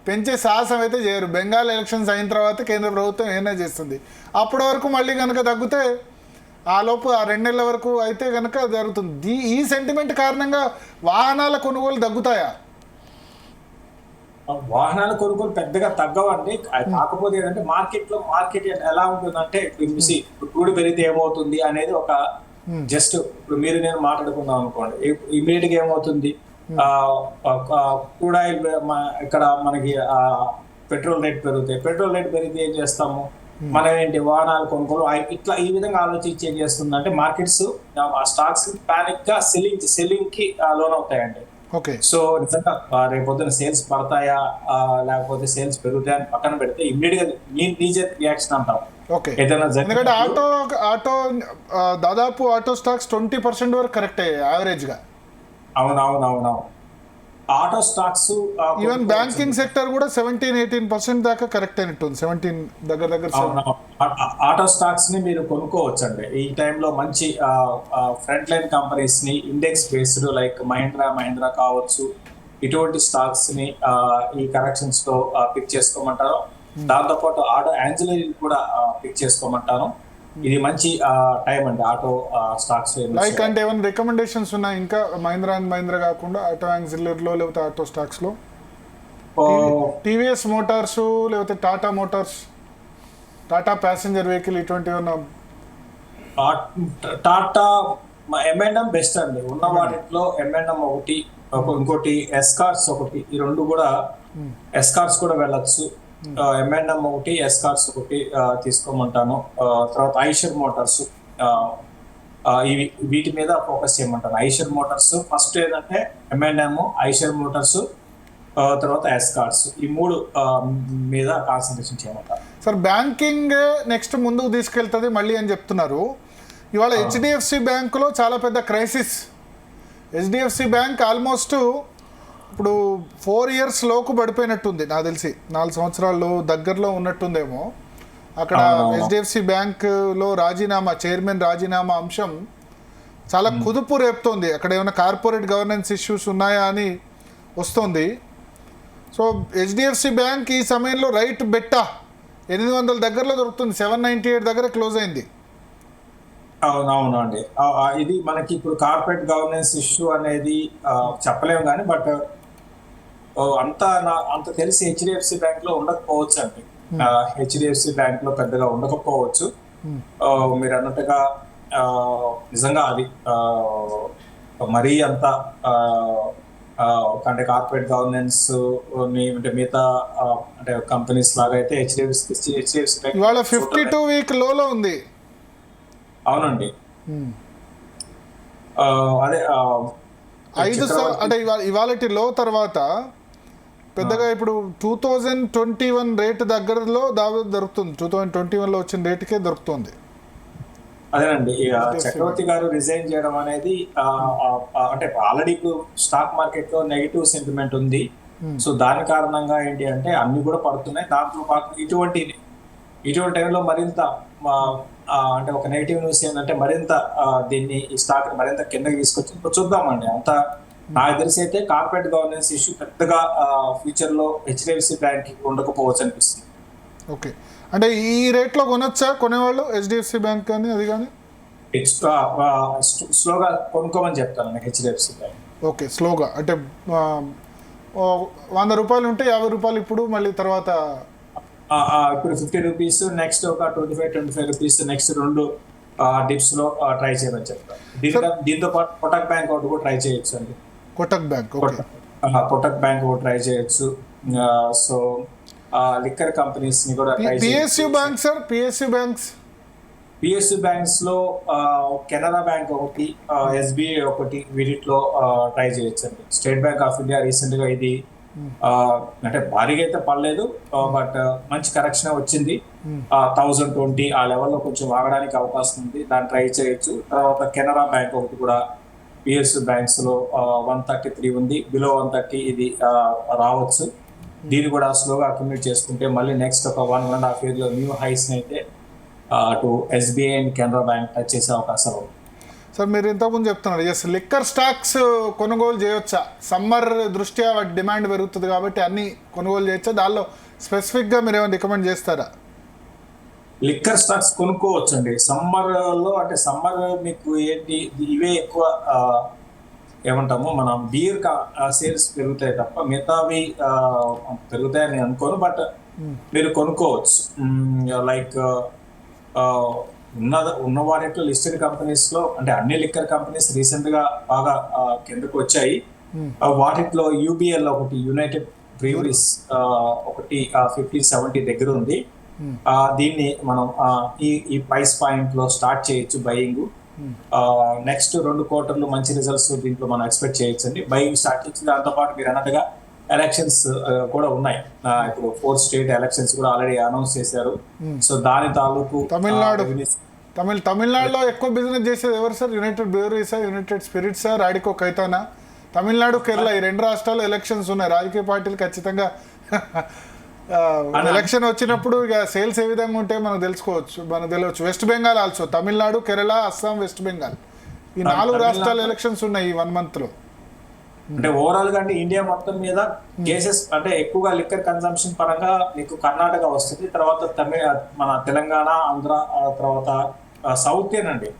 పెంచే సాహసం అయితే చేయరు. బెంగాల్ ఎలక్షన్స్ అయిన తర్వాత కేంద్ర ప్రభుత్వం ఏమైనా చేస్తుంది. అప్పటి వరకు మళ్ళీ కనుక తగ్గితే ఆ లోపు 2 నెలల వరకు అయితే కనుక జరుగుతుంది. ఈ సెంటిమెంట్ కారణంగా వాహనాల కొనుగోలు తగ్గుతాయా? వాహనాల కొనుగోలు పెద్దగా తగ్గవండి. కాకపోతే ఏంటంటే మార్కెట్ ఎలా ఉంటుందంటే క్రూడ్ పెరిగితే ఏమవుతుంది అనేది ఒక జస్ట్ ఇప్పుడు మీరు నేను మాట్లాడుకుందాం అనుకోండి. ఇమీడియట్ గా ఏమవుతుంది, క్రూడ్ ఆయిల్ ఇక్కడ మనకి పెట్రోల్ రేట్ పెరుగుతాయి. పెట్రోల్ రేట్ పెరిగితే ఏం చేస్తాము, మనం ఏంటి వాహనాలు కొనుగోలు ఇట్లా ఈ విధంగా ఆలోచించి ఏం చేస్తుంది అంటే మార్కెట్స్ స్టాక్స్ పానిక్ గా సెల్లింగ్ కి లోన్ అవుతాయండి. సో నిజంగా రేపొద్దున సేల్స్ పడతాయా లేకపోతే సేల్స్ పెరుగుతాయా అని పక్కన పెడితే ఇమ్మీడియట్ గా నీజర్ రియాక్షన్ అంటాం. ఎందుకంటే ఆటో దాదాపు ఆటో స్టాక్స్ 20% వరకు కరెక్ట్ అయ్యాయి యావరేజ్ గా. అవునవునవునవును, auto stocks even banking sector కూడా 17-18% దాకా కరెక్ట్ అయినట్టుంది. 17 దగ్గర ఆటో స్టాక్స్ ని మీరు కొనుక్కోవచ్చండి ఈ టైంలో. మంచి ఫ్రంట్ లైన్ కంపెనీస్ ని ఇండెక్స్ బేస్డ్ లైక్ మహీంద్రా కావచ్చు, ఇటువంటి స్టాక్స్ ని ఈ కరెక్షన్స్ లో పిక్ చేసుకోమంటారు. దాంతోపాటు ఆటో యాన్సిలరీ కూడా పిక్ చేసుకోమంటాను. ఇది మంచి టైం అండి ఆటో స్టాక్స్. లైక్ అంటే ఏమైనా రికమెండేషన్స్ ఉన్నాయి ఇంకా మహీంద్రా కాకుండా ఆటో యాన్సిలరీలో లేకపోతే ఆటో స్టాక్స్ లో? టీవీఎస్ మోటార్స్ లేకపోతే Tata Motors, Tata passenger vehicle ఇటువంటి టాటా M&M బెస్ట్ అండి ఉన్న వాటిలో. M&M ఒకటి, ఇంకోటి ఎస్కార్ట్స్ ఒకటి, ఈ రెండు కూడా ఎస్కార్ట్స్ కూడా వెళ్ళొచ్చు. M&M ఒకటి, ఎస్కార్ట్స్ ఒకటి తీసుకోమంటాను. తర్వాత ఐషర్ మోటార్స్, వీటి మీద ఫోకస్ చేయమంటాను. ఐషర్ మోటార్స్ ఫస్ట్ ఏంటంటే M&M, ఐషర్ మోటార్స్, తర్వాత ఎస్కార్ట్స్, ఈ 3 మీద కాన్సన్ట్రేషన్ చేయమంటారు. సార్ బ్యాంకింగ్ నెక్స్ట్ ముందుకు తీసుకెళ్తుంది మళ్ళీ అని చెప్తున్నారు. ఇవాళ HDFC బ్యాంకులో చాలా పెద్ద క్రైసిస్. HDFC బ్యాంక్ ఆల్మోస్ట్ ఇప్పుడు 4 years లోకు పడిపోయినట్టుంది నాకు తెలిసి. 4 సంవత్సరాలు దగ్గరలో ఉన్నట్టుందేమో. అక్కడ హెచ్డిఎఫ్సి బ్యాంక్ లో చైర్మన్ రాజీనామా అంశం చాలా కుదుపు రేపుతోంది. అక్కడ ఏమైనా కార్పొరేట్ గవర్నెన్స్ ఇష్యూస్ ఉన్నాయా అని వస్తుంది. సో హెచ్డిఎఫ్సి బ్యాంక్ ఈ సమయంలో రైట్ బెట్టా 800 దగ్గరలో దొరుకుతుంది. 798 దగ్గర క్లోజ్ అయింది. అవునవును అండి. ఇది మనకి ఇప్పుడు కార్పొరేట్ గవర్నెన్స్ ఇష్యూ అనేది చెప్పలేము కానీ బట్ అంత తెలిసి హెచ్డిఎఫ్సి బ్యాంక్ లో ఉండకపోవచ్చు అండి. హెచ్డిఎఫ్సి బ్యాంక్ లో పెద్దగా ఉండకపోవచ్చు. మీరు అన్నట్టుగా నిజంగా అది మరీ అంత అంటే కార్పొరేట్ గవర్నెన్స్ అంటే మిగతా అంటే కంపెనీస్ లాగా అయితే హెచ్డిఎఫ్సి బ్యాంక్ ఇవాళ 52 వీక్ లోలో ఉంది. అవునండి. అదే 5 అంటే ఇవాళటి లో తర్వాత పెద్దగా ఇప్పుడు 2021 రేటు దగ్గరలో దొరుకుతుంది. 2021లో వచ్చిన రేటుకే దొరుకుతుంది. అదేనండి. చక్రవర్తి గారు రిజైన్ చేయడం అనేది అంటే ఆల్రెడీ ఇప్పుడు స్టాక్ మార్కెట్ లో నెగిటివ్ సెంటిమెంట్ ఉంది. సో దాని కారణంగా ఏంటి అంటే అన్ని కూడా పడుతున్నాయి. దాంతో పాటు ఇటువంటి టైంలో మరింత అంటే ఒక నెగిటివ్ న్యూస్ ఏంటంటే మరింత దీన్ని ఈ స్టాక్ మరింత కిందకి తీసుకొచ్చి ఇప్పుడు చూద్దామండి. అంత నాకు తెలిసి అయితే కార్పొరేట్ గవర్నెన్స్ ఇష్యూ పెద్దగా ఫ్యూచర్ లో హెచ్డిఎఫ్సి బ్యాంక్ ఉండకపోవచ్చు అనిపిస్తుంది. ఓకే, అంటే ఈ రేట్లో కొనొచ్చా కొనేవాళ్ళు హెచ్డిఎఫ్సి బ్యాంక్ కానీ అది కానీ? స్లోగా కొనుక్కోమని చెప్తాను హెచ్డిఎఫ్సి బ్యాంక్. ఓకే, స్లోగా అంటే 100 రూపాయలు ఉంటే 50 రూపాయలు ఇప్పుడు, మళ్ళీ తర్వాత ఇప్పుడు 50 రూపీస్, నెక్స్ట్ ఒక 25 రూపీస్, నెక్స్ట్ 2 డిప్స్ లో ట్రై చేయమని చెప్తాను. దీంతో పాటు కోటక్ బ్యాంక్ ఒకటి కూడా ట్రై చేయొచ్చు అండి. కోటక్ బ్యాంక్ కోటక్ బ్యాంక్ ఒకటి ట్రై చేయొచ్చు. సో లిక్కర్ కంపెనీస్ ని కూడా ట్రై చేయొచ్చు. PSU bank sir, PSU banks లో కెనరా బ్యాంక్ ఒకటి, ఎస్బీఐ ఒకటి, వీటిలో ట్రై చేయొచ్చు అండి. State bank of India recent గా ఇది అంటే భారీగా అయితే పడలేదు బట్ మంచి కరెక్షన్ వచ్చింది. 1020 ఆ లెవెల్లో కొంచెం ఆగడానికి అవకాశం ఉంది, దాన్ని ట్రై చేయొచ్చు. తర్వాత కెనరా బ్యాంక్ ఒకటి కూడా పిఎస్యు బ్యాంక్స్ లో 133 ఉంది, బిలో 130 ఇది రావచ్చు. దీన్ని కూడా స్లోగా అక్యుములేట్ చేసుకుంటే మళ్ళీ నెక్స్ట్ ఒక 1.5 year లో న్యూ హైస్ అయితే అటు SBI and Canara bank touch చేసే అవకాశం ఉంది. సార్ మీరు ఇంతకుముందు చెప్తున్నారు లిక్కర్ స్టాక్స్ కొనుగోలు చేయొచ్చా? సమ్మర్ దృష్ట్యా వాటి డిమాండ్ పెరుగుతుంది కాబట్టి అన్ని కొనుగోలు చేయొచ్చా? దానిలో స్పెసిఫిక్గా మీరు ఏమైనా రికమెండ్ చేస్తారా? లిక్కర్ స్టాక్స్ కొనుక్కోవచ్చు అండి సమ్మర్ లో. అంటే సమ్మర్ మీకు ఏంటి ఇవే ఎక్కువ ఏమంటాము మనం బీర్ సేల్స్ పెరుగుతాయి తప్ప మిగతావి పెరుగుతాయని అనుకోను. బట్ మీరు కొనుక్కోవచ్చు. లైక్ ఉన్న వాటిలో లిస్టెడ్ కంపెనీస్ లో అంటే అన్ని లిక్కర్ కంపెనీస్ రీసెంట్ గా బాగా కిందకు వచ్చాయి. వాటిలో యూబిఎల్ ఒకటి, యునైటెడ్ బ్రీవరీస్ ఒకటి 50-70 దగ్గర ఉంది. దీన్ని మనం ఈ ప్రైస్ పాయింట్ లో స్టార్ట్ చేయొచ్చు బయింగ్. నెక్స్ట్ 2 quarters మంచి రిజల్ట్స్ దీంట్లో మనం ఎక్స్పెక్ట్ చేయొచ్చు అండి. బయింగ్ స్టార్ట్ చేయొచ్చు. దాంతో పాటు మీరు అన్నట్టుగా ఎలక్షన్స్ కూడా ఉన్నాయి. ఇప్పుడు 4 స్టేట్ ఎలక్షన్స్ కూడా ఆల్రెడీ అనౌన్స్ చేశారు. సో దాని తాలూకు తమిళనాడులో ఎక్కువ బిజినెస్ చేసేది ఎవరు సార్? యునైటెడ్ బ్రీవరీసా, యునైటెడ్ స్పిరిట్సా, రాడికో ఖైతానా? తమిళనాడు, కేరళ ఈ 2 రాష్ట్రాల్లో ఎలక్షన్స్ ఉన్నాయి. రాజకీయ పార్టీలు ఖచ్చితంగా ఎలక్షన్ వచ్చినప్పుడు ఇక సేల్స్ ఏ విధంగా ఉంటే మనకు తెలియవచ్చు. West Bengal also, Tamil Nadu, Kerala, Assam, west Bengal ఈ 4 రాష్ట్రాల ఎలక్షన్స్ ఉన్నాయి ఈ 1 month లో. అంటే ఓవరాల్ గా అంటే ఇండియా మొత్తం మీద కేసెస్ అంటే ఎక్కువగా లిక్కర్ కన్సంప్షన్ పరంగా మీకు కర్ణాటక వస్తుంది, తర్వాత మన తెలంగాణ, ఆంధ్ర, తర్వాత సౌత్ ఏనండి.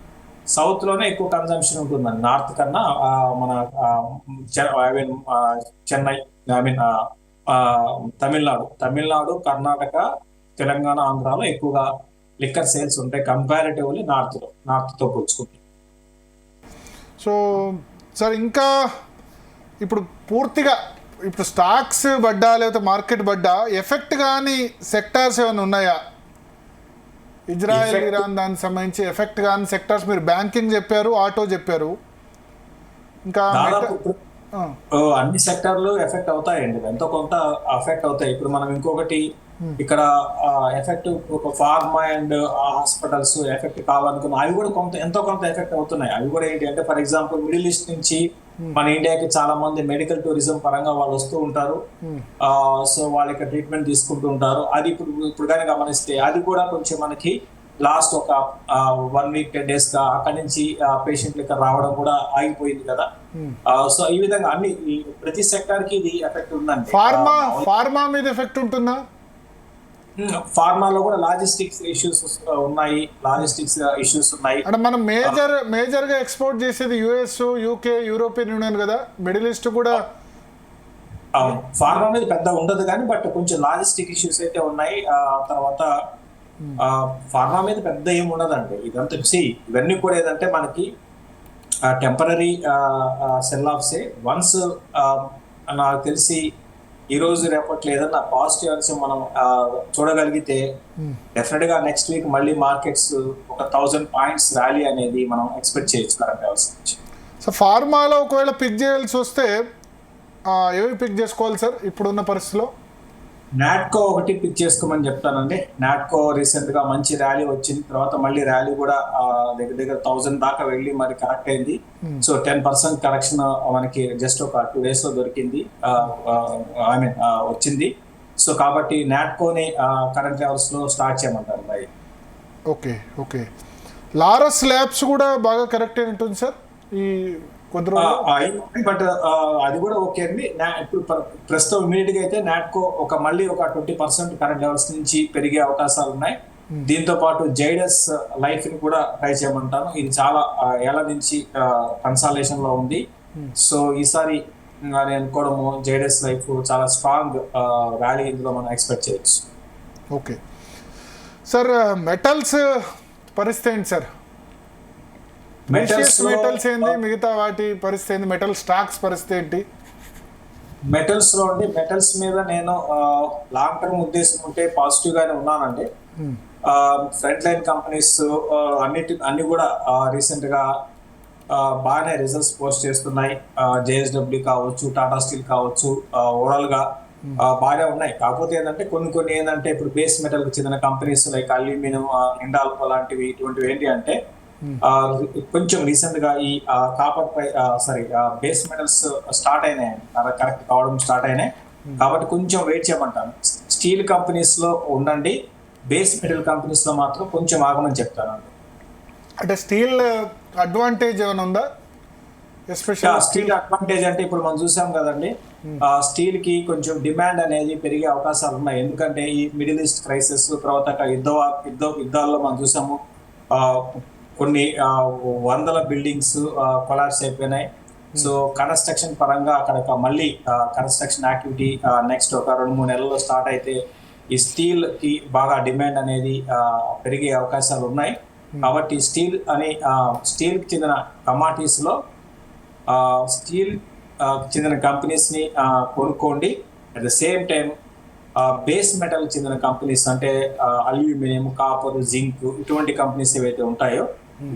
సౌత్ లోనే ఎక్కువ కన్సంప్షన్ ఉంటుందండి నార్త్ కన్నా. మన చెన్నై, తమిళనాడు, కర్ణాటక, తెలంగాణ, ఆంధ్రాలో ఎక్కువగా లిక్కర్ సేల్స్ ఉంటాయి కంపారిటివ్లీ నార్త్ తో పోల్చుకుంటే. సో సార్ ఇంకా ఇప్పుడు పూర్తిగా ఇప్పుడు స్టాక్స్ పడ్డా లేకపోతే మార్కెట్ పడ్డా ఎఫెక్ట్ కానీ సెక్టార్స్ ఏమైనా ఉన్నాయా? ఇజ్రాయెల్, ఇరాన్ దానికి సంబంధించి ఎఫెక్ట్ కానీ సెక్టార్స్ మీరు బ్యాంకింగ్ చెప్పారు, ఆటో చెప్పారు, ఇంకా అన్ని సెక్టార్లు ఎఫెక్ట్ అవుతాయండి. ఎంతో కొంత ఎఫెక్ట్ అవుతాయి. ఇప్పుడు మనం ఇంకొకటి ఇక్కడ ఎఫెక్ట్ ఒక ఫార్మా అండ్ హాస్పిటల్స్ ఎఫెక్ట్ కావాలనుకున్నా అవి కూడా ఎంతో కొంత ఎఫెక్ట్ అవుతున్నాయి. అవి కూడా ఏంటి అంటే ఫర్ ఎగ్జాంపుల్ మిడిల్ ఈస్ట్ నుంచి మన ఇండియాకి చాలా మంది మెడికల్ టూరిజం పరంగా వాళ్ళు వస్తూ ఉంటారు. సో వాళ్ళకి ట్రీట్మెంట్ తీసుకుంటూ ఉంటారు. అది ఇప్పుడు కానీ గమనిస్తే అది కూడా కొంచెం మనకి లాస్ట్ ఒక 1 వీక్ 10 days గా అక్కడి నుంచి పేషెంట్లు ఇక్కడ రావడం కూడా ఆగిపోయింది కదా. సో ఈ విధంగా ప్రతి సెక్టార్ కి ఇది ఎఫెక్ట్ ఉందండి. ఫార్మా మీద ఎఫెక్ట్ ఉంటుందా? ఫార్మాలో కూడా లాజిస్టిక్స్ ఇష్యూస్ ఉన్నాయి. అంటే మనం మేజర్ గా ఎక్స్పోర్ట్ చేసేది US, UK, యూరోపియన్ యూనియన్ కదా, మిడిల్ ఈస్ట్ కూడా. ఫార్మా మీద పెద్ద ఉండదు కానీ బట్ కొంచెం లాజిస్టిక్ ఇష్యూస్ అయితే ఉన్నాయి. తర్వాత ఫార్మా మీద పెద్ద ఏమి ఉండదండి. ఇదంతా ఇవన్నీ కూడా ఏదంటే మనకి టెంపరీ సెల్ ఆఫ్సే. వన్స్ నాకు తెలిసి ఈ రోజు రేపట్లో ఏదన్నా పాజిటివ్ అంశం మనం చూడగలిగితే డెఫినెట్ గా నెక్స్ట్ వీక్ మళ్ళీ మార్కెట్స్ ఒక 1000 points ర్యాలీ అనేది మనం ఎక్స్పెక్ట్ చేయొచ్చు కరెంట్ అవర్స్ నుంచి. సో ఫార్మాలో ఒకవేళ పిక్ చేయాల్సి వస్తే ఏవి పిక్ చేసుకోవాలి సార్ ఇప్పుడున్న పరిస్థితిలో? నాట్కో ఒకటి పిక్ చేసుకోమని చెప్తానండి. నాట్కో రీసెంట్ గా మంచి ర్యాలీ వచ్చింది, తర్వాత మళ్ళీ ర్యాలీ కూడా దగ్గర 1000 దాకా వెళ్ళి మరి కరెక్ట్ అయింది. సో 10% కరెక్షన్ మనకి జస్ట్ ఒక 2 days లో దొరికింది, వచ్చింది. సో కాబట్టి నాట్కోని కరెంట్ అవర్స్ లో స్టార్ట్ చేయమంటారు మరి. ఓకే లారస్ ల్యాబ్స్ కూడా బాగా కరెక్ట్ అయినట్టుంది సార్ ఈ కొద్ది రోజులు. బట్ అది కూడా ఓకే అండి. ఇప్పుడు ప్రస్తుతం ఇమీడియట్ గా అయితే నాట్కో మళ్ళీ ఒక 20% కరెంట్ లెవెల్స్ నుంచి పెరిగే అవకాశాలు ఉన్నాయి. దీంతో పాటు జైడస్ లైఫ్ ని కూడా ట్రై చేయమంటాను. ఇది చాలా ఏళ్ల నుంచి కన్సాలేషన్ లో ఉంది. సో ఈసారి నేను అనుకోవడము జైడస్ లైఫ్ చాలా స్ట్రాంగ్ ర్యాలీ ఇందులో మనం ఎక్స్పెక్ట్ చేయొచ్చు. ఓకే సార్, మెటల్స్ పరిస్థితి ఏంటి సార్? మెటల్స్ ఏంటి, మిగతా వాటి పరిస్థితి ఏంటి? మెటల్ స్టాక్స్ పరిస్థితి ఏంటి? మెటల్స్ లో అండి, మెటల్స్ మీద నేను లాంగ్ టర్మ్ ఉద్దేశం ఉంటే పాజిటివ్ గానే ఉన్నానండి. ఫ్రంట్ లైన్ కంపెనీస్ అన్ని కూడా రీసెంట్ గా బాగానే రిజల్ట్స్ పోస్ట్ చేస్తున్నాయి. JSW కావచ్చు, టాటా స్టీల్ కావచ్చు, ఓవరాల్ గా బాగా ఉన్నాయి. కాకపోతే ఏంటంటే కొన్ని ఏంటంటే ఇప్పుడు బేస్ మెటల్ కి చెందిన కంపెనీస్ లైక్ అల్యూమినియం, హిండాల్కో లాంటివి ఇటువంటివి ఏంటి అంటే కొంచెం రీసెంట్ గా ఈ కాపర్ బేస్ మెటల్స్ స్టార్ట్ అయినాయి, కరెక్ట్ కావడం స్టార్ట్ అయినాయి. కాబట్టి కొంచెం వెయిట్ చేయమంటాను. స్టీల్ కంపెనీస్ లో ఉండండి, బేస్ మెటల్ కంపెనీస్ లో మాత్రం కొంచెం ఆగమని చెప్తాను. అంటే స్టీల్ అడ్వాంటేజ్ ఏమైనా ఉందా? స్టీల్ అడ్వాంటేజ్ అంటే ఇప్పుడు మనం చూసాం కదండి, స్టీల్ కి కొంచెం డిమాండ్ అనేది పెరిగే అవకాశాలు ఉన్నాయి. ఎందుకంటే ఈ మిడిల్ ఈస్ట్ క్రైసిస్ తర్వాత యుద్ధాల్లో మనం చూసాము కొన్ని వందల బిల్డింగ్స్ కొలాప్స్ అయిపోయినాయి. సో కన్స్ట్రక్షన్ పరంగా అక్కడ మళ్ళీ కన్స్ట్రక్షన్ యాక్టివిటీ నెక్స్ట్ ఒక 2-3 నెలల్లో స్టార్ట్ అయితే ఈ స్టీల్ కి బాగా డిమాండ్ అనేది పెరిగే అవకాశాలు ఉన్నాయి. కాబట్టి స్టీల్ కి చెందిన కమాడిటీస్ లో స్టీల్ చెందిన కంపెనీస్ ని కొనుక్కోండి. At the same time base metal చెందిన కంపెనీస్ అంటే అల్యూమినియం, కాపర్, జింక్ ఇటువంటి కంపెనీస్ ఏవైతే ఉంటాయో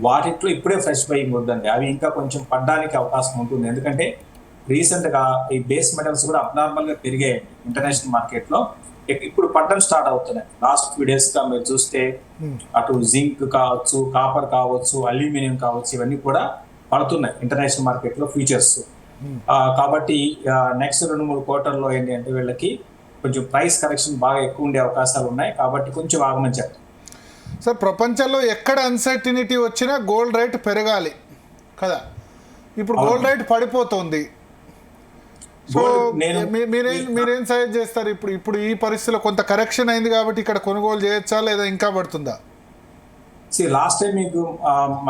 వాటిలో ఇప్పుడే ఫ్రెష్ బయింగ్ వద్దండి. అవి ఇంకా కొంచెం పడ్డానికి అవకాశం ఉంటుంది. ఎందుకంటే రీసెంట్ గా ఈ బేస్ మెటల్స్ కూడా అబ్నార్మల్ గా పెరిగాయండి ఇంటర్నేషనల్ మార్కెట్ లో. ఇప్పుడు పడ్డం స్టార్ట్ అవుతున్నాయి. లాస్ట్ few days గా మీరు చూస్తే అటు జింక్ కావచ్చు, కాపర్ కావచ్చు, అల్యూమినియం కావచ్చు, ఇవన్నీ కూడా పడుతున్నాయి ఇంటర్నేషనల్ మార్కెట్ లో ఫ్యూచర్స్. కాబట్టి నెక్స్ట్ 2-3 quarterలో ఏంటి అంటే వీళ్ళకి కొంచెం ప్రైస్ కరెక్షన్ బాగా ఎక్కువ ఉండే అవకాశాలు ఉన్నాయి. కాబట్టి కొంచెం ఆగమని చెప్తాను సార్. ప్రపంచంలో ఎక్కడ అన్సర్టినిటీ వచ్చినా గోల్డ్ రేట్ పెరగాలి కదా, ఇప్పుడు గోల్డ్ రేట్ పడిపోతుంది. సో మీరేం సజెస్ట్ చేస్తారు? ఇప్పుడు ఈ పరిస్థితిలో కొంత కరెక్షన్ అయింది కాబట్టి ఇక్కడ కొనుగోలు చేయొచ్చా లేదా ఇంకా పడుతుందా? లాస్ట్ టైం మీకు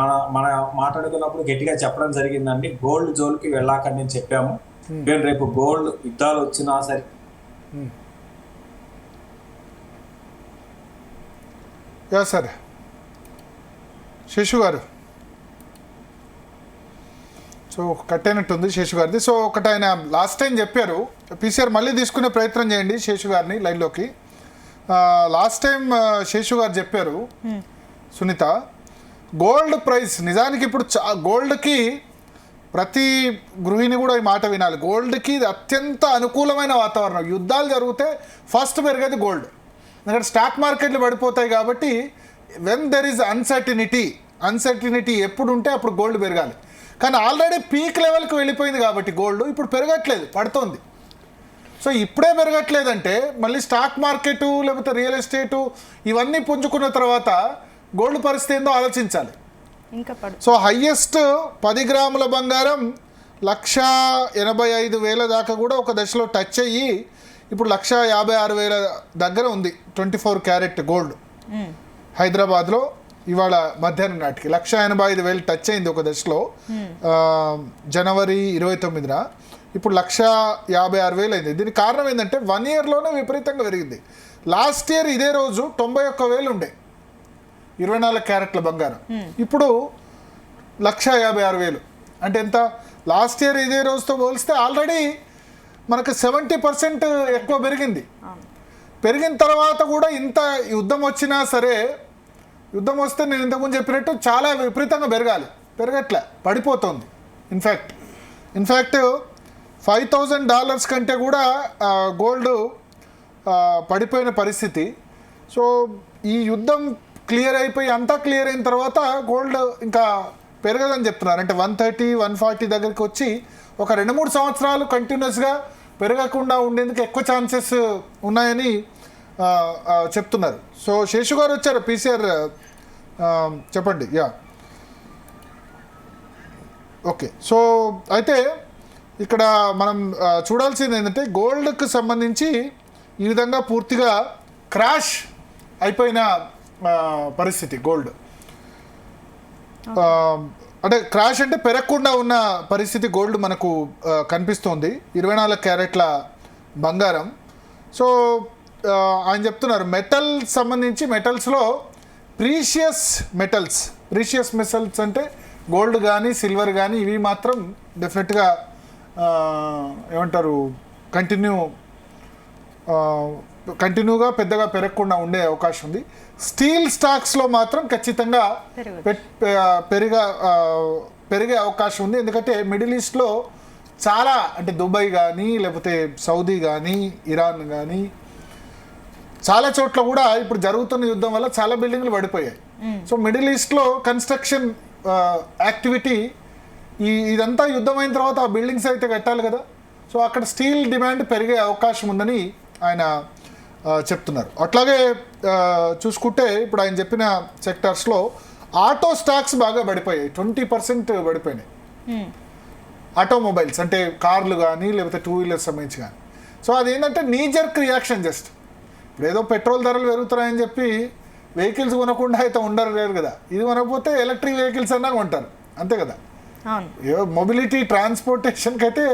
మన మాట్లాడుకున్నప్పుడు గట్టిగా చెప్పడం జరిగిందండి, గోల్డ్ జోలికి వెళ్ళాకని నేను చెప్పాము. రేపు గోల్డ్ యుద్ధాలు వచ్చినా సరే సార్. శేషు గారు, సో కట్ అయినట్టుంది శేషు గారిది. సో ఒకటి ఆయన లాస్ట్ టైం చెప్పారు, PCR మళ్ళీ తీసుకునే ప్రయత్నం చేయండి శేషు గారిని లైన్లోకి. లాస్ట్ టైం శేషు గారు చెప్పారు సునీత, గోల్డ్ ప్రైస్ నిజానికి ఇప్పుడు గోల్డ్కి ప్రతి గృహిణి కూడా ఈ మాట వినాలి. గోల్డ్కి ఇది అత్యంత అనుకూలమైన వాతావరణం. యుద్ధాలు జరిగితే ఫస్ట్ పెరిగేది గోల్డ్, ఎందుకంటే స్టాక్ మార్కెట్లు పడిపోతాయి. కాబట్టి వెన్ దెర్ ఈజ్ అన్సర్టినిటీ ఎప్పుడు ఉంటే అప్పుడు గోల్డ్ పెరగాలి. కానీ ఆల్రెడీ పీక్ లెవెల్కి వెళ్ళిపోయింది కాబట్టి గోల్డ్ ఇప్పుడు పెరగట్లేదు, పడుతోంది. సో ఇప్పుడే పెరగట్లేదంటే మళ్ళీ స్టాక్ మార్కెటు లేకపోతే రియల్ ఎస్టేటు ఇవన్నీ పుంజుకున్న తర్వాత గోల్డ్ పరిస్థితి ఏందో ఆలోచించాలి. ఇంకా సో హయ్యెస్ట్ 10 గ్రాముల బంగారం 1,85,000 దాకా కూడా ఒక దశలో టచ్ అయ్యి ఇప్పుడు 1,56,000 దగ్గర ఉంది 24 క్యారెట్ గోల్డ్ హైదరాబాద్లో. ఇవాళ మధ్యాహ్నం నాటికి 1,85,000 టచ్ అయింది ఒక దశలో జనవరి 29న. ఇప్పుడు 1,56,000 అయింది. దీనికి కారణం ఏంటంటే 1 ఇయర్లోనే విపరీతంగా పెరిగింది. లాస్ట్ ఇయర్ ఇదే రోజు 91,000 ఉండే 24 క్యారెట్ల బంగారం, ఇప్పుడు 1,56,000. అంటే ఎంత? లాస్ట్ ఇయర్ ఇదే రోజుతో పోలిస్తే ఆల్రెడీ మనకు 70% ఎక్కువ పెరిగింది. పెరిగిన తర్వాత కూడా ఇంత యుద్ధం వచ్చినా సరే, యుద్ధం వస్తే నేను ఇంతకుముందు చెప్పినట్టు చాలా విపరీతంగా పెరగాలి, పెరగట్లే, పడిపోతుంది. ఇన్ఫ్యాక్ట్ $5,000 కంటే కూడా గోల్డ్ పడిపోయిన పరిస్థితి. సో ఈ యుద్ధం క్లియర్ అయిపోయి అంతా క్లియర్ అయిన తర్వాత గోల్డ్ ఇంకా పెరగదని చెప్తున్నారు. అంటే 130, 140 దగ్గరికి వచ్చి ఒక 2-3 సంవత్సరాలు కంటిన్యూస్గా పెరగకుండా ఉండేందుకు ఎక్కువ ఛాన్సెస్ ఉన్నాయని చెప్తున్నారు. సో శేషు గారు వచ్చారు, పీసీఆర్ చెప్పండి. Yeah okay. సో అయితే ఇక్కడ మనం చూడాల్సింది ఏంటంటే గోల్డ్కి సంబంధించి ఈ విధంగా పూర్తిగా క్రాష్ అయిపోయిన పరిస్థితి గోల్డ్. అంటే క్రాష్ అంటే పెరగకుండా ఉన్న పరిస్థితి గోల్డ్ మనకు కనిపిస్తోంది. 24 క్యారెట్ల బంగారం. సో ఆయన చెప్తున్నారు మెటల్ సంబంధించి, మెటల్స్లో ప్రీషియస్ మెటల్స్ అంటే గోల్డ్ కానీ సిల్వర్ కానీ ఇవి మాత్రం డెఫినెట్గా ఏమంటారు కంటిన్యూగా పెద్దగా పెరగకుండా ఉండే అవకాశం ఉంది. స్టీల్ స్టాక్స్లో మాత్రం ఖచ్చితంగా పెరిగే అవకాశం ఉంది. ఎందుకంటే మిడిల్ ఈస్ట్లో చాలా, అంటే దుబాయ్ కానీ లేకపోతే సౌదీ కానీ ఇరాన్ కానీ చాలా చోట్ల కూడా ఇప్పుడు జరుగుతున్న యుద్ధం వల్ల చాలా బిల్డింగ్లు పడిపోయాయి. సో మిడిల్ ఈస్ట్లో కన్స్ట్రక్షన్ యాక్టివిటీ ఇదంతా యుద్ధం అయిన తర్వాత ఆ బిల్డింగ్స్ అయితే కట్టాలి కదా. సో అక్కడ స్టీల్ డిమాండ్ పెరిగే అవకాశం ఉందని ఆయన చెప్తున్నారు. అట్లాగే చూసుకుంటే ఇప్పుడు ఆయన చెప్పిన సెక్టార్స్లో ఆటో స్టాక్స్ బాగా పడిపోయాయి, 20% పడిపోయినాయి. ఆటోమొబైల్స్ అంటే కార్లు కానీ లేకపోతే 2 వీలర్స్ సంబంధించి కానీ. సో అదేంటంటే నీ జర్క్ రియాక్షన్. జస్ట్ ఇప్పుడు ఏదో పెట్రోల్ ధరలు పెరుగుతున్నాయని చెప్పి వెహికల్స్ కొనకుండా అయితే ఉండరు లేరు కదా. ఇది కొనకపోతే ఎలక్ట్రిక్ వెహికల్స్ అన్నా కొంటారు, అంతే కదా. మొబిలిటీ ట్రాన్స్పోర్టేషన్కి అయితే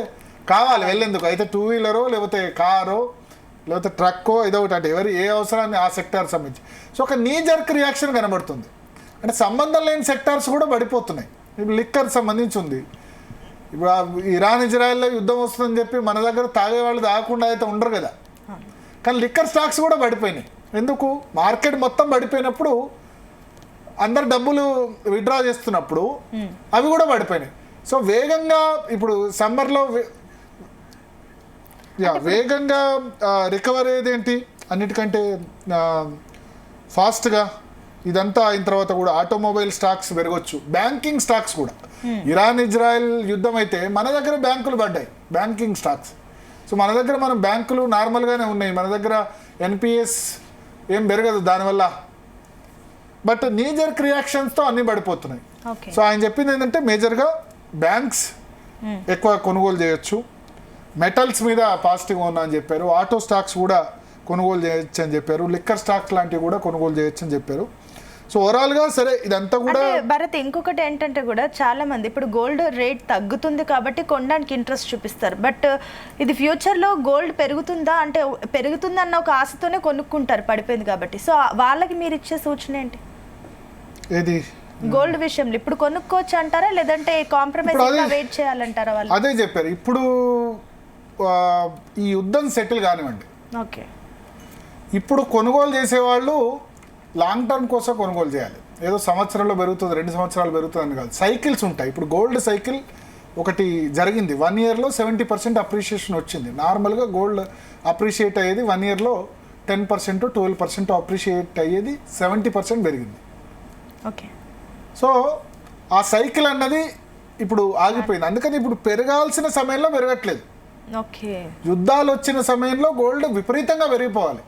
కావాలి వెళ్ళేందుకు, అయితే 2 వీలరో లేకపోతే కారో లేకపోతే ట్రక్కో ఏదో ఒకటి, అంటే ఏ అవసరాన్ని ఆ సెక్టార్ సంబంధించి. సో ఒక నీ జర్క్ రియాక్షన్ కనబడుతుంది. అంటే సంబంధం లేని సెక్టార్స్ కూడా పడిపోతున్నాయి. ఇప్పుడు లిక్కర్ సంబంధించి ఉంది. ఇప్పుడు ఇరాన్ ఇజ్రాయెల్లో యుద్ధం వస్తుందని చెప్పి మన దగ్గర తాగేవాళ్ళు తాగకుండా అయితే ఉండరు కదా. కానీ లిక్కర్ స్టాక్స్ కూడా పడిపోయినాయి. ఎందుకు? మార్కెట్ మొత్తం పడిపోయినప్పుడు అందరు డబ్బులు విత్డ్రా చేస్తున్నప్పుడు అవి కూడా పడిపోయినాయి. సో వేగంగా ఇప్పుడు సమ్మర్లో వేగంగా రికవర్ అయ్యేది ఏంటి అన్నిటికంటే ఫాస్ట్గా ఇదంతా అయిన తర్వాత కూడా ఆటోమొబైల్ స్టాక్స్ పెరగొచ్చు, బ్యాంకింగ్ స్టాక్స్ కూడా. ఇరాన్ ఇజ్రాయెల్ యుద్ధం అయితే మన దగ్గర బ్యాంకులు పడ్డాయి, బ్యాంకింగ్ స్టాక్స్. సో మన దగ్గర మనం బ్యాంకులు నార్మల్గానే ఉన్నాయి, మన దగ్గర ఎన్పిఎస్ ఏం పెరగదు దానివల్ల. బట్ నీ జర్క్ రియాక్షన్స్తో అన్నీ పడిపోతున్నాయి. సో ఆయన చెప్పింది ఏంటంటే మేజర్గా బ్యాంక్స్ ఎక్కువ కొనుగోలు చేయొచ్చు, మెటల్స్ మీద పాజిటివ్గా ఉన్నా అని చెప్పారు, ఆటో స్టాక్స్ కూడా కొనుగోలు చేయొచ్చు అని చెప్పారు, లిక్కర్ స్టాక్స్ లాంటివి కూడా కొనుగోలు చేయొచ్చు అని చెప్పారు. సో ఓవరాల్గా సరే ఇదంతా కూడా భరత్, ఇంకొకటి ఏంటంటే కూడా చాలా మంది ఇప్పుడు గోల్డ్ రేట్ తగ్గుతుంది కాబట్టి కొనడానికి ఇంట్రెస్ట్ చూపిస్తారు. బట్ ఇది ఫ్యూచర్లో గోల్డ్ పెరుగుతుందా అంటే పెరుగుతుందన్న ఒక ఆశతోనే కొనుక్కుంటారు పడిపోయింది కాబట్టి. సో వాళ్ళకి మీరు ఇచ్చే సూచన ఏంటి? ఏది గోల్డ్ విషయంలో ఇప్పుడు కొనుక్కోవచ్చు అంటారా, లేదంటే కాంప్రమైజ్ వెయిట్ చేయాలంటారా? వాళ్ళు అదే చెప్పారు. ఇప్పుడు ఈ యుద్ధం సెటిల్ కానివ్వండి, ఓకే, ఇప్పుడు కొనుగోలు చేసేవాళ్ళు లాంగ్ టర్మ్ కోసం కొనుగోలు చేయాలి. ఏదో సంవత్సరంలో పెరుగుతుంది 2 సంవత్సరాలు పెరుగుతుంది అని కాదు, సైకిల్స్ ఉంటాయి. ఇప్పుడు గోల్డ్ సైకిల్ ఒకటి జరిగింది, 1 ఇయర్లో 70% అప్రిషియేషన్ వచ్చింది. నార్మల్గా గోల్డ్ అప్రిషియేట్ అయ్యేది 1 ఇయర్లో 10%, 12% అప్రిషియేట్ అయ్యేది 70% పెరిగింది. ఓకే. సో ఆ సైకిల్ అన్నది ఇప్పుడు ఆగిపోయింది. అందుకని ఇప్పుడు పెరగాల్సిన సమయంలో పెరగట్లేదు. ఓకే, యుద్ధాలు వచ్చిన సమయంలో గోల్డ్ విపరీతంగా పెరిగిపోవాలి,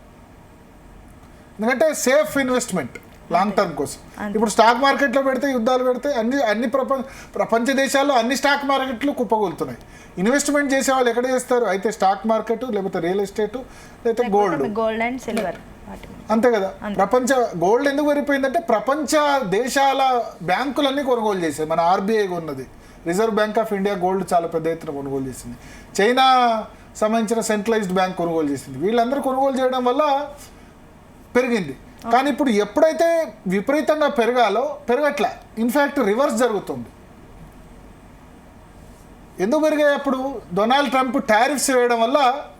ఎందుకంటే సేఫ్ ఇన్వెస్ట్మెంట్ లాంగ్ టర్మ్ కోసం. ఇప్పుడు స్టాక్ మార్కెట్లో పెడితే, యుద్ధాలు పెడితే అన్ని ప్రపంచ దేశాల్లో అన్ని స్టాక్ మార్కెట్లు కుప్పగొలుతున్నాయి. ఇన్వెస్ట్మెంట్ చేసే వాళ్ళు ఎక్కడ చేస్తారు? అయితే స్టాక్ మార్కెట్, లేకపోతే రియల్ ఎస్టేట్, లేకపోతే గోల్డ్ అండ్ సిల్వర్. అంతే కదా. ప్రపంచ గోల్డ్ ఎందుకు పెరిగిపోయిందంటే ప్రపంచ దేశాల బ్యాంకులన్నీ కొనుగోలు చేశాయి. మన ఆర్బీఐ ఉన్నది, reserve bank of India gold చాలా పెద్ద ఎత్తున కొనుగోలు చేసింది. చైనా సంబంధించిన సెంట్రలైజ్డ్ బ్యాంక్ కొనుగోలు చేసింది. వీళ్ళందరూ కొనుగోలు చేయడం వల్ల పెరిగింది. కానీ ఇప్పుడు ఎప్పుడైతే విపరీతంగా పెరగాలో పెరగట్లే, ఇన్ఫ్యాక్ట్ రివర్స్ జరుగుతుంది. ఎందుకు పెరిగాయి? అప్పుడు డొనాల్డ్ ట్రంప్ టారిఫ్స్ వేయడం వల్ల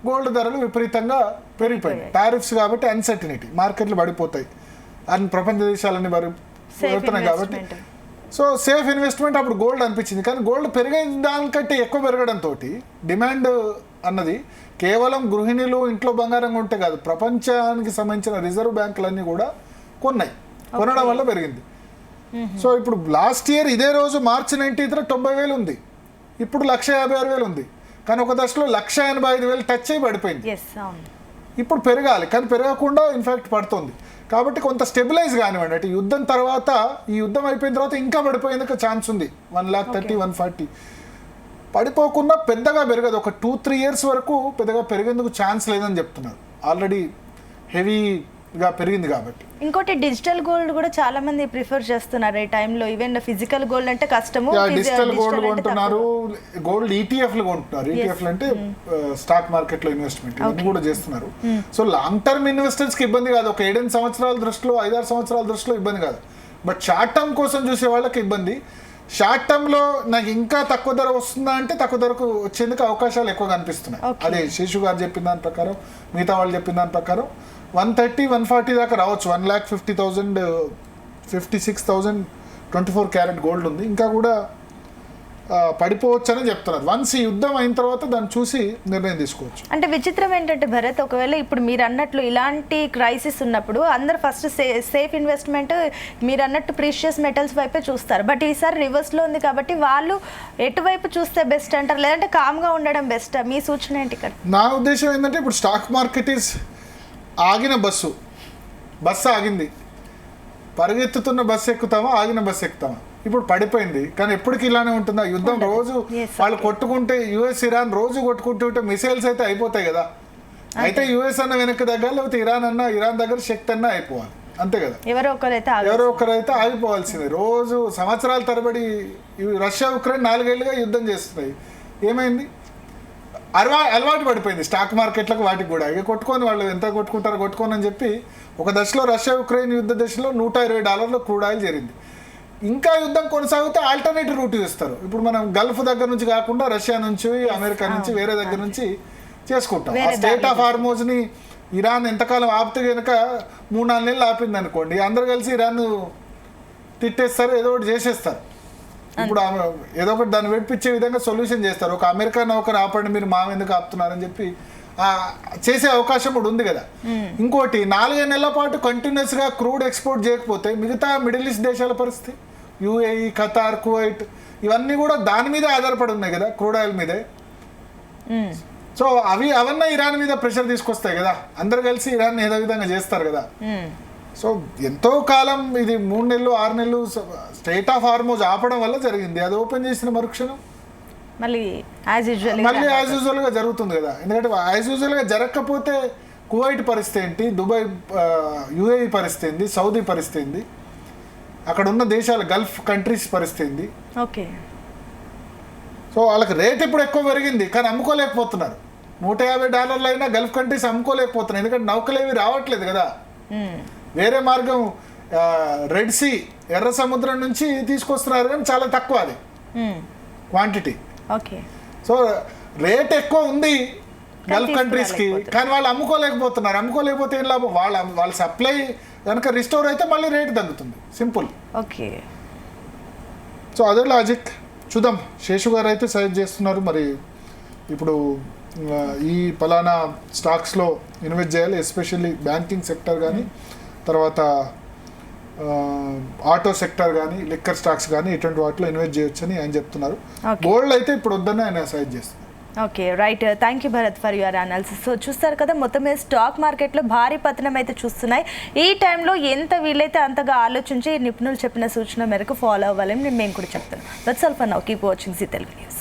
గోల్డ్ ధరలు విపరీతంగా పెరిగిపోయాయి. టారిఫ్స్ కాబట్టి అన్సర్టినిటీ, మార్కెట్లు పడిపోతాయి, ప్రపంచ దేశాలన్నీ పెరుగుతున్నాయి కాబట్టి. సో సేఫ్ ఇన్వెస్ట్మెంట్ అప్పుడు గోల్డ్ అనిపించింది. కానీ గోల్డ్ పెరిగే దానికంటే ఎక్కువ పెరగడంతో డిమాండ్ అన్నది కేవలం గృహిణులు ఇంట్లో బంగారం ఉంటే కాదు, ప్రపంచానికి సంబంధించిన రిజర్వ్ బ్యాంకులన్నీ కూడా కొనడం వల్ల పెరిగింది. సో ఇప్పుడు లాస్ట్ ఇయర్ ఇదే రోజు మార్చి 19th 90,000 ఉంది, ఇప్పుడు 156,000 ఉంది. కానీ ఒక దశలో 185,000 టచ్ అయి పడిపోయింది. ఇప్పుడు పెరగాలి, కానీ పెరగకుండా ఇన్ఫాక్ట్ పడుతుంది. కాబట్టి కొంత స్టెబిలైజ్ కానివ్వండి. అంటే యుద్ధం తర్వాత, ఈ యుద్ధం అయిపోయిన తర్వాత ఇంకా పడిపోయేందుకు ఛాన్స్ ఉంది. 130,000, 140 పడిపోకుండా పెద్దగా పెరగదు. ఒక 2-3 years వరకు పెద్దగా పెరిగేందుకు ఛాన్స్ లేదని చెప్తున్నారు. ఆల్రెడీ హెవీగా పెరిగింది కాబట్టి. ఇంకోటి డిజిటల్ గోల్డ్ కూడా చాలా మంది ప్రిఫర్ చేస్తున్నారు ఈ టైంలో. ఈవెన్ ఫిజికల్ గోల్డ్ అంటే కష్టము, డిజిటల్ గోల్డ్ కొంటున్నారు, గోల్డ్ ఈటీఎఫ్లు కొంటున్నారు. ఈటీఎఫ్లు అంటే స్టాక్ మార్కెట్ లో ఇన్వెస్ట్మెంట్, ఇవన్నీ కూడా చేస్తున్నారు. సో లాంగ్ టర్మ్ ఇన్వెస్టర్స్ కి ఇబ్బంది కాదు, ఒక 7-8 సంవత్సరాల దృష్టిలో, 5-6 సంవత్సరాల దృష్టిలో ఇబ్బంది కాదు. బట్ షార్ట్ టర్మ్ కోసం చూసే వాళ్ళకి ఇబ్బంది. షార్ట్ టర్మ్ లో నాకు ఇంకా తక్కువ ధర వస్తుందా అంటే తక్కువ ధరకు వచ్చేందుకు అవకాశాలు ఎక్కువ కనిపిస్తున్నాయి. అదే శేషు గారు చెప్పిన దాని ప్రకారం, మిగతా వాళ్ళు చెప్పిన దాని ప్రకారం 130-140 దాకా రావచ్చు. 1,50,000, 56,000 24 క్యారెట్ గోల్డ్ ఉంది. ఇంకా కూడా పడిపోవచ్చు అని చెప్తున్నారు. వన్స్ ఈ యుద్ధం అయిన తర్వాత దాన్ని చూసి నిర్ణయం తీసుకోవచ్చు. అంటే విచిత్రం ఏంటంటే భరత్, ఒకవేళ ఇప్పుడు మీరు అన్నట్లు ఇలాంటి క్రైసిస్ ఉన్నప్పుడు అందరు ఫస్ట్ సేఫ్ ఇన్వెస్ట్మెంట్ మీరు అన్నట్టు ప్రీషియస్ మెటల్స్ వైపే చూస్తారు. బట్ ఈసారి రివర్స్లో ఉంది కాబట్టి వాళ్ళు ఎటువైపు చూస్తే బెస్ట్ అంటారు, లేదంటే కామ్గా ఉండడం బెస్ట్? మీ సూచన ఏంటి ఇక్కడ? నా ఉద్దేశం ఏంటంటే ఇప్పుడు స్టాక్ మార్కెట్ ఈజ్ ఆగిన బస్సు ఆగింది. పరిగెత్తుతున్న బస్సు ఎక్కుతామా, ఆగిన బస్సు ఎక్కుతామా? ఇప్పుడు పడిపోయింది, కానీ ఎప్పటికీ ఇలానే ఉంటుందా? యుద్ధం రోజు వాళ్ళు కొట్టుకుంటే, యుఎస్ ఇరాన్ రోజు కొట్టుకుంటుంటే మిసైల్స్ అయితే అయిపోతాయి కదా. అయితే యుఎస్ అన్న వెనక్కి దగ్గర, లేకపోతే ఇరాన్ దగ్గర శక్తి అన్న అయిపోవాలి, అంతే కదా. ఎవరో ఒకరైతే ఆగిపోవాల్సింది. రోజు సంవత్సరాల తరబడి రష్యా ఉక్రెయిన్ 4 ఏళ్లుగా యుద్ధం చేస్తున్నాయి. ఏమైంది? అలవాటు పడిపోయింది స్టాక్ మార్కెట్లకు, వాటికి కూడా. ఇక కొట్టుకొని వాళ్ళు ఎంత కొట్టుకోని అని చెప్పి ఒక దశలో రష్యా ఉక్రెయిన్ యుద్ధ దశలో $120 క్రూడ్ ఆయిల్ జరిగింది. ఇంకా యుద్ధం కొనసాగితే ఆల్టర్నేటివ్ రూట్ ఇస్తారు. ఇప్పుడు మనం గల్ఫ్ దగ్గర నుంచి కాకుండా రష్యా నుంచి, అమెరికా నుంచి, వేరే దగ్గర నుంచి చేసుకుంటాం. ఆ స్టేట్ ఆఫ్ హార్మోజ్ ని ఇరాన్ ఎంతకాలం ఆపితే కనుక 3-4 నెలలు ఆపింది అనుకోండి, అందరు కలిసి ఇరాన్ తిట్టేస్తారు, ఏదో ఒకటి చేసేస్తారు. ఇప్పుడు ఏదో ఒకటి దాన్ని వెడిపించే విధంగా సొల్యూషన్ చేస్తారు. ఒక అమెరికా నౌకరు ఆపండి, మీరు మా ఎందుకు ఆపుతున్నారని చెప్పి చేసే అవకాశం కూడా ఉంది కదా. ఇంకోటి 4 నెలల పాటు కంటిన్యూస్ గా క్రూడ్ ఎక్స్పోర్ట్ చేయకపోతే మిగతా మిడిల్ ఈస్ట్ దేశాల పరిస్థితి, యుఏఈ, ఖతార్, కువైట్, ఇవన్నీ కూడా దాని మీద ఆధారపడి ఉన్నాయి కదా, క్రూడ్ ఆయిల్ మీదే. సో అవన్నీ ఇరాన్ మీద ప్రెషర్ తీసుకొస్తాయి కదా, అందరు కలిసి ఇరాన్ ఏదో విధంగా చేస్తారు కదా. సో ఎంతో కాలం ఇది 3 నెలలు 6 నెలలు స్టేట్ ఆఫ్ హార్మోజ్ ఆపడం వల్ల జరిగింది. అది ఓపెన్ చేసిన మరుక్షణం మళ్ళీ యాజ్ యూజువల్ గా జరుగుతుంది కదా. ఎందుకంటే యాజ్ యూజువల్ గా జరగకపోతే కువైట్ పరిస్థితి ఏంటి, దుబాయ్, యుఏఈ పరిస్థితి ఏంది, సౌదీ పరిస్థితి ఏంది, అక్కడ ఉన్న దేశాల గల్ఫ్ కంట్రీస్ పరిస్థితి ఏంది. ఓకే. సో వాళ్ళకి రేట్ ఇప్పుడు ఎక్కువ పెరిగింది, కానీ అమ్ముకోలేకపోతున్నారు. $150 అయినా గల్ఫ్ కంట్రీస్ అమ్ముకోలేకపోతున్నాయి, ఎందుకంటే నౌకలేవి రావట్లేదు కదా. వేరే మార్గం రెడ్ సీ, ఎర్ర సముద్రం నుంచి తీసుకొస్తున్నారు, కానీ చాలా తక్కువ అది క్వాంటిటీ. సో రేట్ ఎక్కువ ఉంది గల్ఫ్ కంట్రీస్ కి, కానీ వాళ్ళు అమ్ముకోలేకపోతున్నారు. అమ్ముకోలేకపోతే ఏం లాభం? వాళ్ళ సప్లై కనుక రిస్టోర్ అయితే మళ్ళీ రేట్ తగ్గుతుంది, సింపుల్. ఓకే. సో అదే లాజిక్. చూద్దాం. శేషు గారు అయితే సజెస్ట్ చేస్తున్నారు, మరి ఇప్పుడు ఈ పలానా స్టాక్స్లో ఇన్వెస్ట్ చేయాలి, ఎస్పెషల్లీ బ్యాంకింగ్ సెక్టర్ కానీ, తర్వాత ఆటో సెక్టర్ కానీ లిక్కర్ స్టాక్స్ కానీ ఇటువంటి వాటిలో ఇన్వెస్ట్ చేయొచ్చు అని ఆయన చెప్తున్నారు. Okay. గోల్డ్ అయితే ఇప్పుడు వద్దని ఆయన సజెస్ట్ చేస్తున్నారు. Okay right, thank you Bharat for your analysis. So చూస్తారు కదా, మొత్తం మీద స్టాక్ మార్కెట్లో భారీ పతనం అయితే చూస్తున్నాయి. ఈ టైంలో ఎంత వీలైతే అంతగా ఆలోచించి నిపుణులు చెప్పిన సూచన మేరకు ఫాలో అవ్వాలని మేము కూడా చెప్తున్నాం. That's all for now. Keep watching Zee Telugu news.